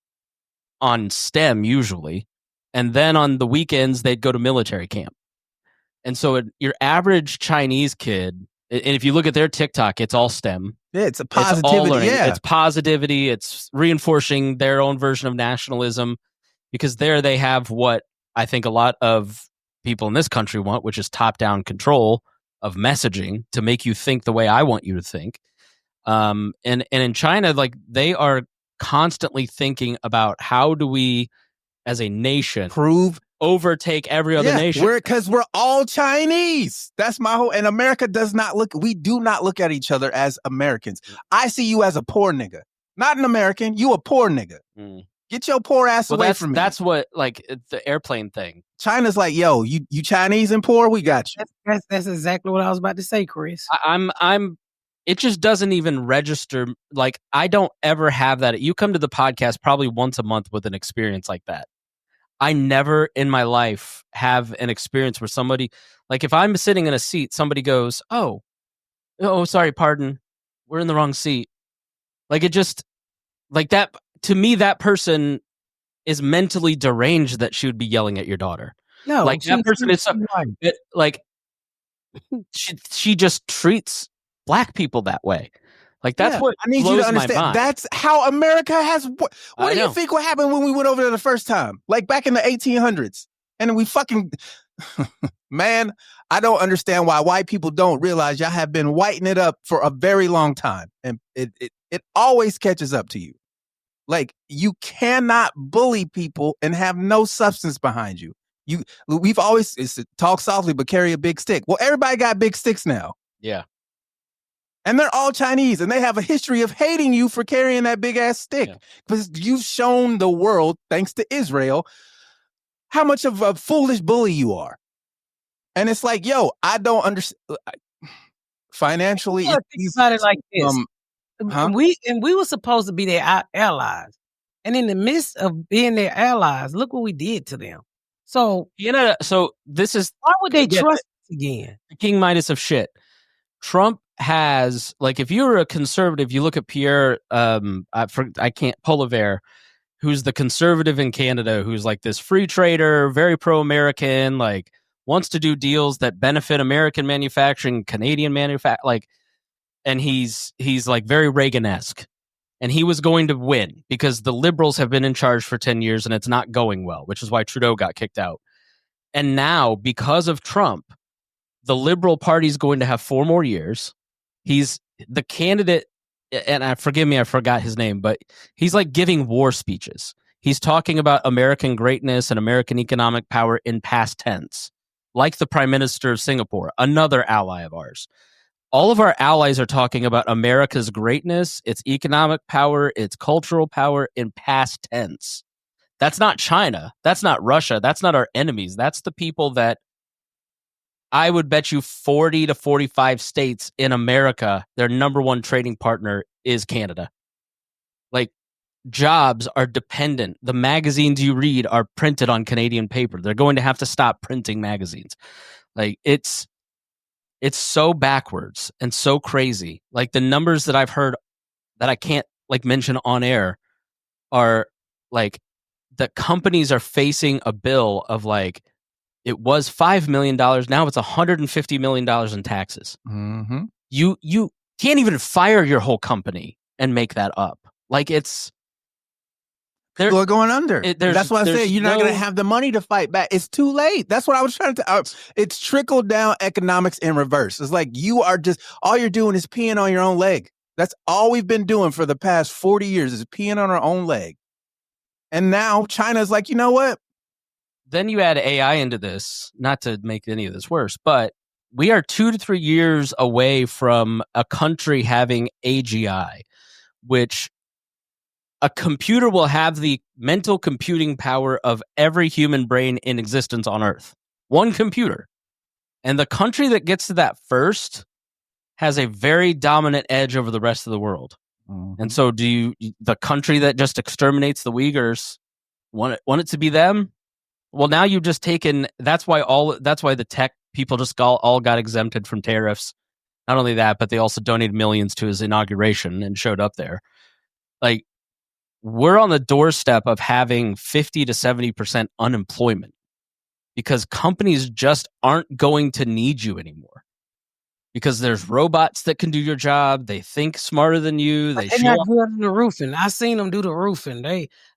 Speaker 1: on STEM usually. And then on the weekends, they'd go to military camp. And so your average Chinese kid, and if you look at their TikTok, it's all STEM.
Speaker 3: Yeah, it's a positivity.
Speaker 1: It's positivity. It's reinforcing their own version of nationalism, because there they have what I think a lot of people in this country want, which is top-down control of messaging to make you think the way I want you to think. And in China, like, they are constantly thinking about how do we, as a nation, overtake every other nation.
Speaker 3: Because we're all Chinese. That's my whole. And America we do not look at each other as Americans. I see you as a poor nigga, not an American. You a poor nigga. Get your poor ass away from me.
Speaker 1: That's what, like, the airplane thing.
Speaker 3: China's like, yo, you Chinese and poor, we got you.
Speaker 2: That's exactly what I was about to say, Chris.
Speaker 1: It just doesn't even register. Like, I don't ever have that. You come to the podcast probably once a month with an experience like that. I never in my life have an experience where somebody, like, if I'm sitting in a seat, somebody goes, oh, sorry, pardon, we're in the wrong seat. Like, it just, like, that, to me, that person is mentally deranged that she would be yelling at your daughter.
Speaker 2: No,
Speaker 1: like, that person is like, she just treats Black people that way. Like, that's what
Speaker 3: I need
Speaker 1: blows
Speaker 3: you to understand.
Speaker 1: my mind.
Speaker 3: That's how America has. What do you think? What happened when we went over there the first time? Like, back in the 1800s, and we fucking man. I don't understand why white people don't realize y'all have been whiting it up for a very long time, and it always catches up to you. Like, you cannot bully people and have no substance behind you. We've always talk softly but carry a big stick. Well, everybody got big sticks now.
Speaker 1: Yeah.
Speaker 3: And they're all Chinese, and they have a history of hating you for carrying that big ass stick. Because you've shown the world, thanks to Israel, how much of a foolish bully you are. And it's like, yo, I don't understand. Financially,
Speaker 2: think about it like this. We were supposed to be their allies. And in the midst of being their allies, look what we did to them. So,
Speaker 1: this is,
Speaker 2: why would they trust us again?
Speaker 1: The King Midas of shit. Trump has, like, if you're a conservative, you look at Pierre, Poilievre, who's the conservative in Canada, who's like this free trader, very pro-American, like, wants to do deals that benefit American manufacturing, Canadian manufacturing, like, and he's like very Reagan-esque. And he was going to win because the Liberals have been in charge for 10 years and it's not going well, which is why Trudeau got kicked out. And now, because of Trump, the Liberal Party's going to have 4 more years. He's the candidate, and forgive me, I forgot his name, but he's like giving war speeches. He's talking about American greatness and American economic power in past tense, like the Prime Minister of Singapore, another ally of ours. All of our allies are talking about America's greatness, its economic power, its cultural power in past tense. That's not China. That's not Russia. That's not our enemies. That's the people that I would bet you 40 to 45 states in America, their number one trading partner is Canada. Like, jobs are dependent. The magazines you read are printed on Canadian paper. They're going to have to stop printing magazines. Like, it's so backwards and so crazy. Like, the numbers that I've heard that I can't like mention on air are like, the companies are facing a bill of like It was $5 million. Now it's $150 million in taxes.
Speaker 3: Mm-hmm.
Speaker 1: You can't even fire your whole company and make that up. Like it's
Speaker 3: People are going under. That's what I said. You're not going to have the money to fight back. It's too late. That's what I was trying to. It's trickle down economics in reverse. It's like you are just all you're doing is peeing on your own leg. That's all we've been doing for the past 40 years is peeing on our own leg. And now China's like, you know what?
Speaker 1: Then you add AI into this, not to make any of this worse, but we are 2 to 3 years away from a country having AGI, which a computer will have the mental computing power of every human brain in existence on Earth. One computer. And the country that gets to that first has a very dominant edge over the rest of the world. Mm-hmm. And so the country that just exterminates the Uyghurs, want it to be them? Well, now you've just taken, that's why the tech people just all got exempted from tariffs. Not only that, but they also donated millions to his inauguration and showed up there. Like, we're on the doorstep of having 50 to 70% unemployment because companies just aren't going to need you anymore. Because there's robots that can do your job. They think smarter than you.
Speaker 2: They're not good at the roofing. I seen them do the roofing.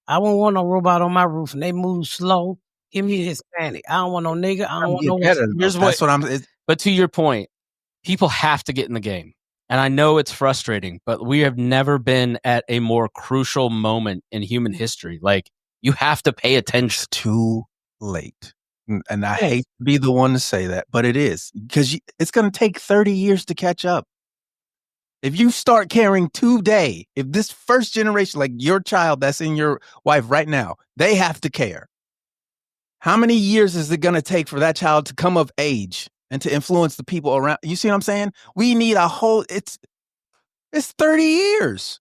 Speaker 2: I won't want no robot on my roof, and they move slow. Give me Hispanic. I don't want no nigga. I don't want no.
Speaker 1: But to your point, people have to get in the game. And I know it's frustrating, but we have never been at a more crucial moment in human history. Like, you have to pay attention.
Speaker 3: It's too late. And I hate to be the one to say that, but it is. Because it's going to take 30 years to catch up. If you start caring today, if this first generation, like your child that's in your wife right now, they have to care. How many years is it going to take for that child to come of age and to influence the people around? You see what I'm saying? We need it's 30 years.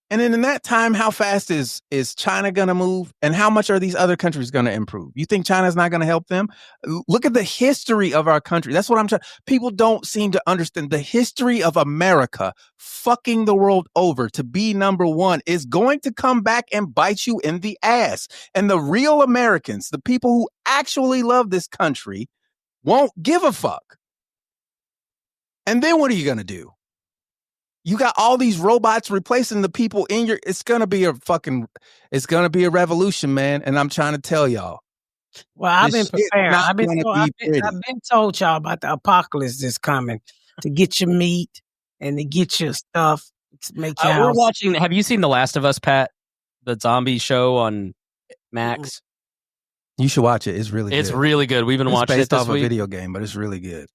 Speaker 3: And then in that time, how fast is China going to move? And how much are these other countries going to improve? You think China's not going to help them? Look at the history of our country. That's what I'm trying. People don't seem to understand the history of America fucking the world over to be number one is going to come back and bite you in the ass. And the real Americans, the people who actually love this country, won't give a fuck. And then what are you going to do? You got all these robots replacing the people in it's going to be a revolution, man. And I'm trying to tell y'all.
Speaker 2: Well, I've been prepared. I've been told y'all about the apocalypse that's coming to get your meat and to get your stuff to make your house.
Speaker 1: We're watching. Have you seen The Last of Us, Pat? The zombie show on Max?
Speaker 3: You should watch it. It's really good.
Speaker 1: It's really good. We've been watching it this
Speaker 3: off
Speaker 1: week.
Speaker 3: A video game, but it's really good.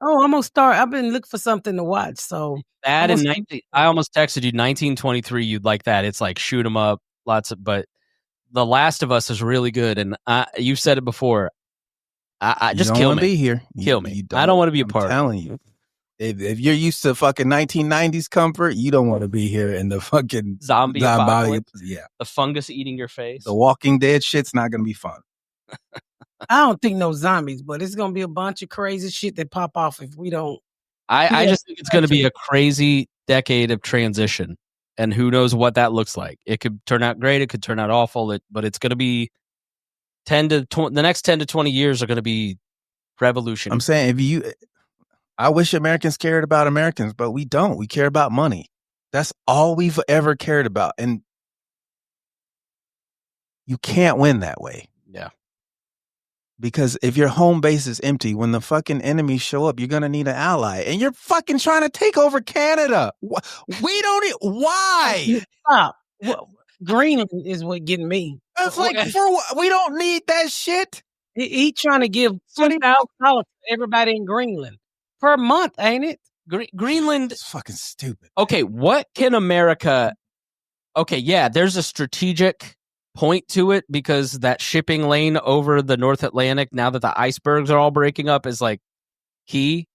Speaker 2: Oh, I'm going to start. I've been looking for something to watch. So
Speaker 1: that I almost texted you 1923. You'd like that. It's like shoot 'em up, but The Last of Us is really good. And you've said it before. I just kill me.
Speaker 3: Be here.
Speaker 1: Kill me. I don't want to be a part.
Speaker 3: I'm telling you. If you're used to fucking 1990s comfort, you don't want to be here in the fucking
Speaker 1: zombie apocalypse.
Speaker 3: Yeah.
Speaker 1: The fungus eating your face.
Speaker 3: The Walking Dead shit's not going to be fun.
Speaker 2: I don't think no zombies, but it's going to be a bunch of crazy shit that pop off if we don't.
Speaker 1: I just think it's going to be a crazy decade of transition, and who knows what that looks like. It could turn out great. It could turn out awful. But it's going to be the next 10 to 20 years are going to be revolutionary.
Speaker 3: I'm saying I wish Americans cared about Americans, but we don't. We care about money. That's all we've ever cared about. And you can't win that way.
Speaker 1: Yeah.
Speaker 3: Because if your home base is empty, when the fucking enemies show up, you're going to need an ally. And you're fucking trying to take over Canada. We don't why?
Speaker 2: Stop. Greenland is what getting me.
Speaker 3: It's like, we don't need that shit.
Speaker 2: He trying to give $20,000 to everybody in Greenland per month, ain't it?
Speaker 1: Greenland.
Speaker 3: It's fucking stupid.
Speaker 1: Okay, what can America... Okay, yeah, there's a strategic point to it because that shipping lane over the North Atlantic, now that the icebergs are all breaking up, is like key.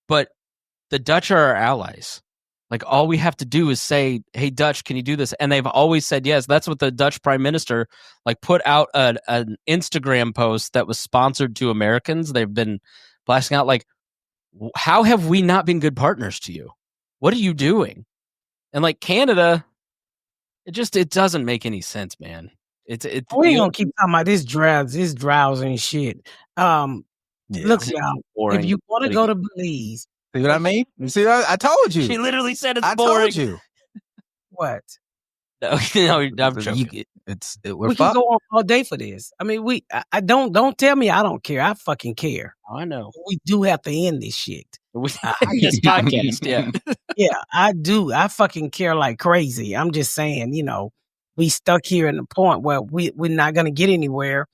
Speaker 1: But the Dutch are our allies. Like, all we have to do is say, hey, Dutch, can you do this? And they've always said yes. That's what the Dutch prime minister put out an Instagram post that was sponsored to Americans. They've been blasting out how have we not been good partners to you? What are you doing? And Canada, it doesn't make any sense, man.
Speaker 2: We ain't gonna keep talking about this drowsy and shit. Look, y'all,
Speaker 1: boring.
Speaker 2: if you want to go to Belize,
Speaker 3: see what I mean? See, I told you.
Speaker 1: She literally said it's
Speaker 3: I
Speaker 1: boring.
Speaker 3: told you.
Speaker 2: what?
Speaker 1: No, I'm joking.
Speaker 3: We're
Speaker 2: We can go on all day for this. I mean, I don't tell me I don't care. I fucking care.
Speaker 1: I know.
Speaker 2: We do have to end this shit.
Speaker 1: This podcast, yeah.
Speaker 2: Yeah, I do. I fucking care like crazy. I'm just saying, we stuck here in the point where we're not going to get anywhere.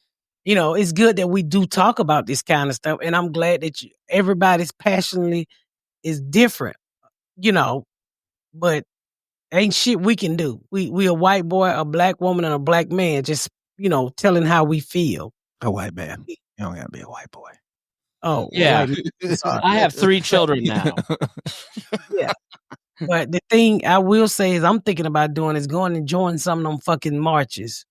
Speaker 2: It's good that we do talk about this kind of stuff. And I'm glad that everybody's passionately is different, but ain't shit we can do. We a white boy, a black woman, and a black man just, telling how we feel.
Speaker 3: A white man. You don't gotta be a white boy.
Speaker 2: Oh,
Speaker 1: yeah. I have 3 children now.
Speaker 2: Yeah. But the thing I will say is I'm thinking about doing is going and join some of them fucking marches.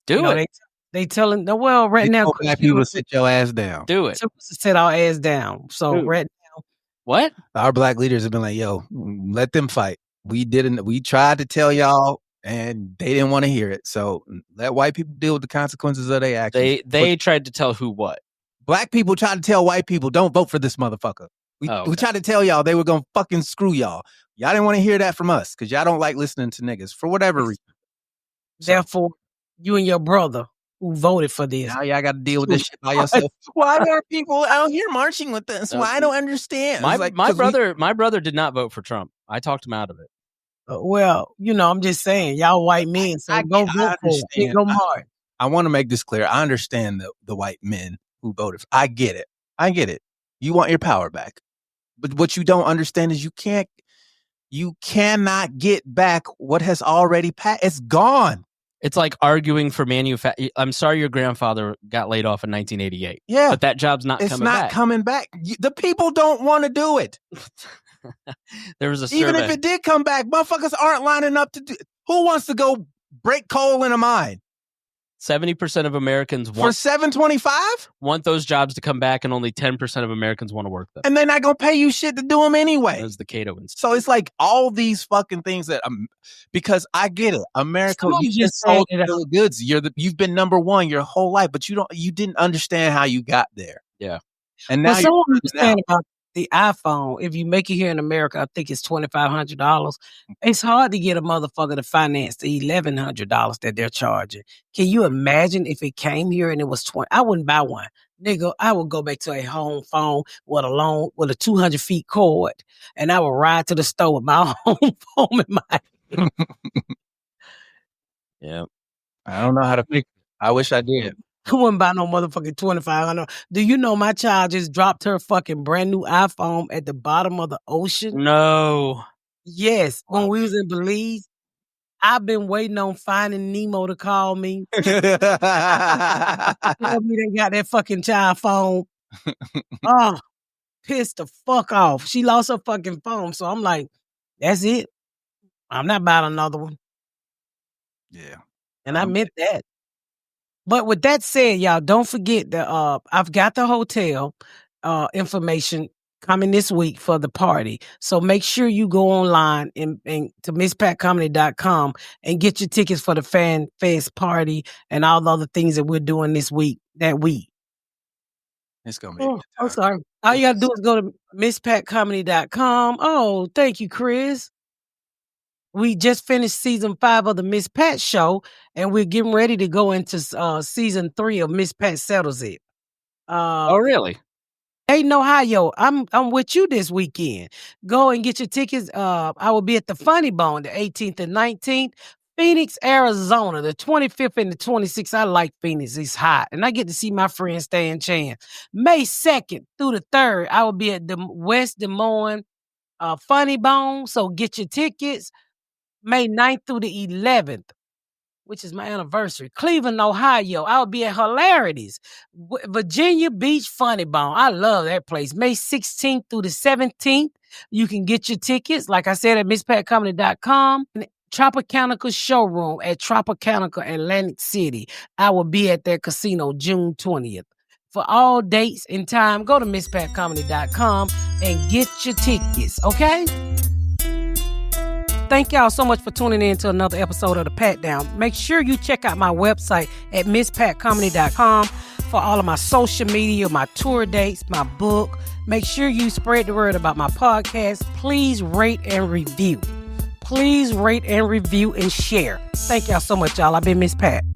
Speaker 1: Do it.
Speaker 2: They telling right now
Speaker 3: black people sit your ass down.
Speaker 1: Do it.
Speaker 2: Sit our ass down. So right now,
Speaker 1: what?
Speaker 3: Our black leaders have been like, yo, let them fight. We tried to tell y'all and they didn't want to hear it. So let white people deal with the consequences of their actions.
Speaker 1: They tried to tell who what?
Speaker 3: Black people tried to tell white people, don't vote for this motherfucker. We tried to tell y'all they were going to fucking screw y'all. Y'all didn't want to hear that from us because y'all don't like listening to niggas for whatever reason.
Speaker 2: Therefore, you and your brother who voted for this.
Speaker 3: Now y'all got to deal with this shit by yourself. Why are people out here marching with us? Well, I don't understand.
Speaker 1: My brother did not vote for Trump. I talked him out of it.
Speaker 2: I'm just saying, y'all white men, so go vote for it. Go march.
Speaker 3: I want to make this clear. I understand the white men who voted. I get it. You want your power back. But what you don't understand is you cannot get back what has already passed. It's gone.
Speaker 1: It's like arguing for I'm sorry your grandfather got laid off in 1988.
Speaker 3: Yeah.
Speaker 1: But that job's not coming back.
Speaker 3: It's not coming back. The people don't want to do it.
Speaker 1: There was a survey.
Speaker 3: Even if it did come back, motherfuckers aren't lining up to do. Who wants to go break coal in a mine?
Speaker 1: 70% of Americans
Speaker 3: for $7.25
Speaker 1: want those jobs to come back, and only 10% of Americans want to work them.
Speaker 3: And they're not gonna pay you shit to do them anyway.
Speaker 1: That's the Cato Institute.
Speaker 3: So it's like all these fucking things that because I get it, America, you just sold the goods. You've been number one your whole life, but you didn't understand how you got there.
Speaker 1: Yeah,
Speaker 2: and now someone understand about the iPhone. If you make it here in America, I think it's $2,500. It's hard to get a motherfucker to finance the $1,100 that they're charging. Can you imagine if it came here and it was $20? I wouldn't buy one, nigga. I would go back to a home phone with a 200 feet cord, and I would ride to the store with my home phone in my.
Speaker 1: Yeah,
Speaker 3: I don't know how to fix it. I wish I did.
Speaker 2: I wouldn't buy no motherfucking $2,500. Do you know my child just dropped her fucking brand new iPhone at the bottom of the ocean?
Speaker 1: No.
Speaker 2: Yes. When we was in Belize, I've been waiting on Finding Nemo to call me. Tell me they got that fucking child phone. Oh, pissed the fuck off. She lost her fucking phone. So I'm like, that's it. I'm not buying another one.
Speaker 3: Yeah.
Speaker 2: And I meant that. But with that said, y'all, don't forget that I've got the hotel information coming this week for the party. So make sure you go online and to MissPatComedy.com and get your tickets for the Fan Fest party and all the other things that we're doing this week, that week.
Speaker 3: It's going to be
Speaker 2: I'm sorry. All you got to do is go to MissPatComedy.com. Oh, thank you, Chris. We just finished season 5 of the Miss Pat show, and we're getting ready to go into season 3 of Miss Pat Settles It.
Speaker 1: Oh, really?
Speaker 2: Dayton, Ohio. I'm with you this weekend. Go and get your tickets. I will be at the Funny Bone the 18th and 19th. Phoenix, Arizona, the 25th and the 26th. I like Phoenix. It's hot. And I get to see my friend Stan Chan. May 2nd through the 3rd, I will be at the West Des Moines Funny Bone. So get your tickets. May 9th through the 11th, which is my anniversary. Cleveland, Ohio. I'll be at Hilarities. Virginia Beach Funny Bone. I love that place. May 16th through the 17th. You can get your tickets, like I said, at MissPatComedy.com. Tropicana Showroom at Tropicana Atlantic City. I will be at their casino June 20th. For all dates and time, go to MissPatComedy.com and get your tickets, okay? thank y'all so much for tuning in to another episode of The Pat Down. Make sure you check out my website at MissPatComedy.com for all of my social media, my tour dates, my book. Make sure you spread the word about my podcast. Please rate and review. Please rate and review and share. Thank y'all so much, y'all. I've been Miss Pat.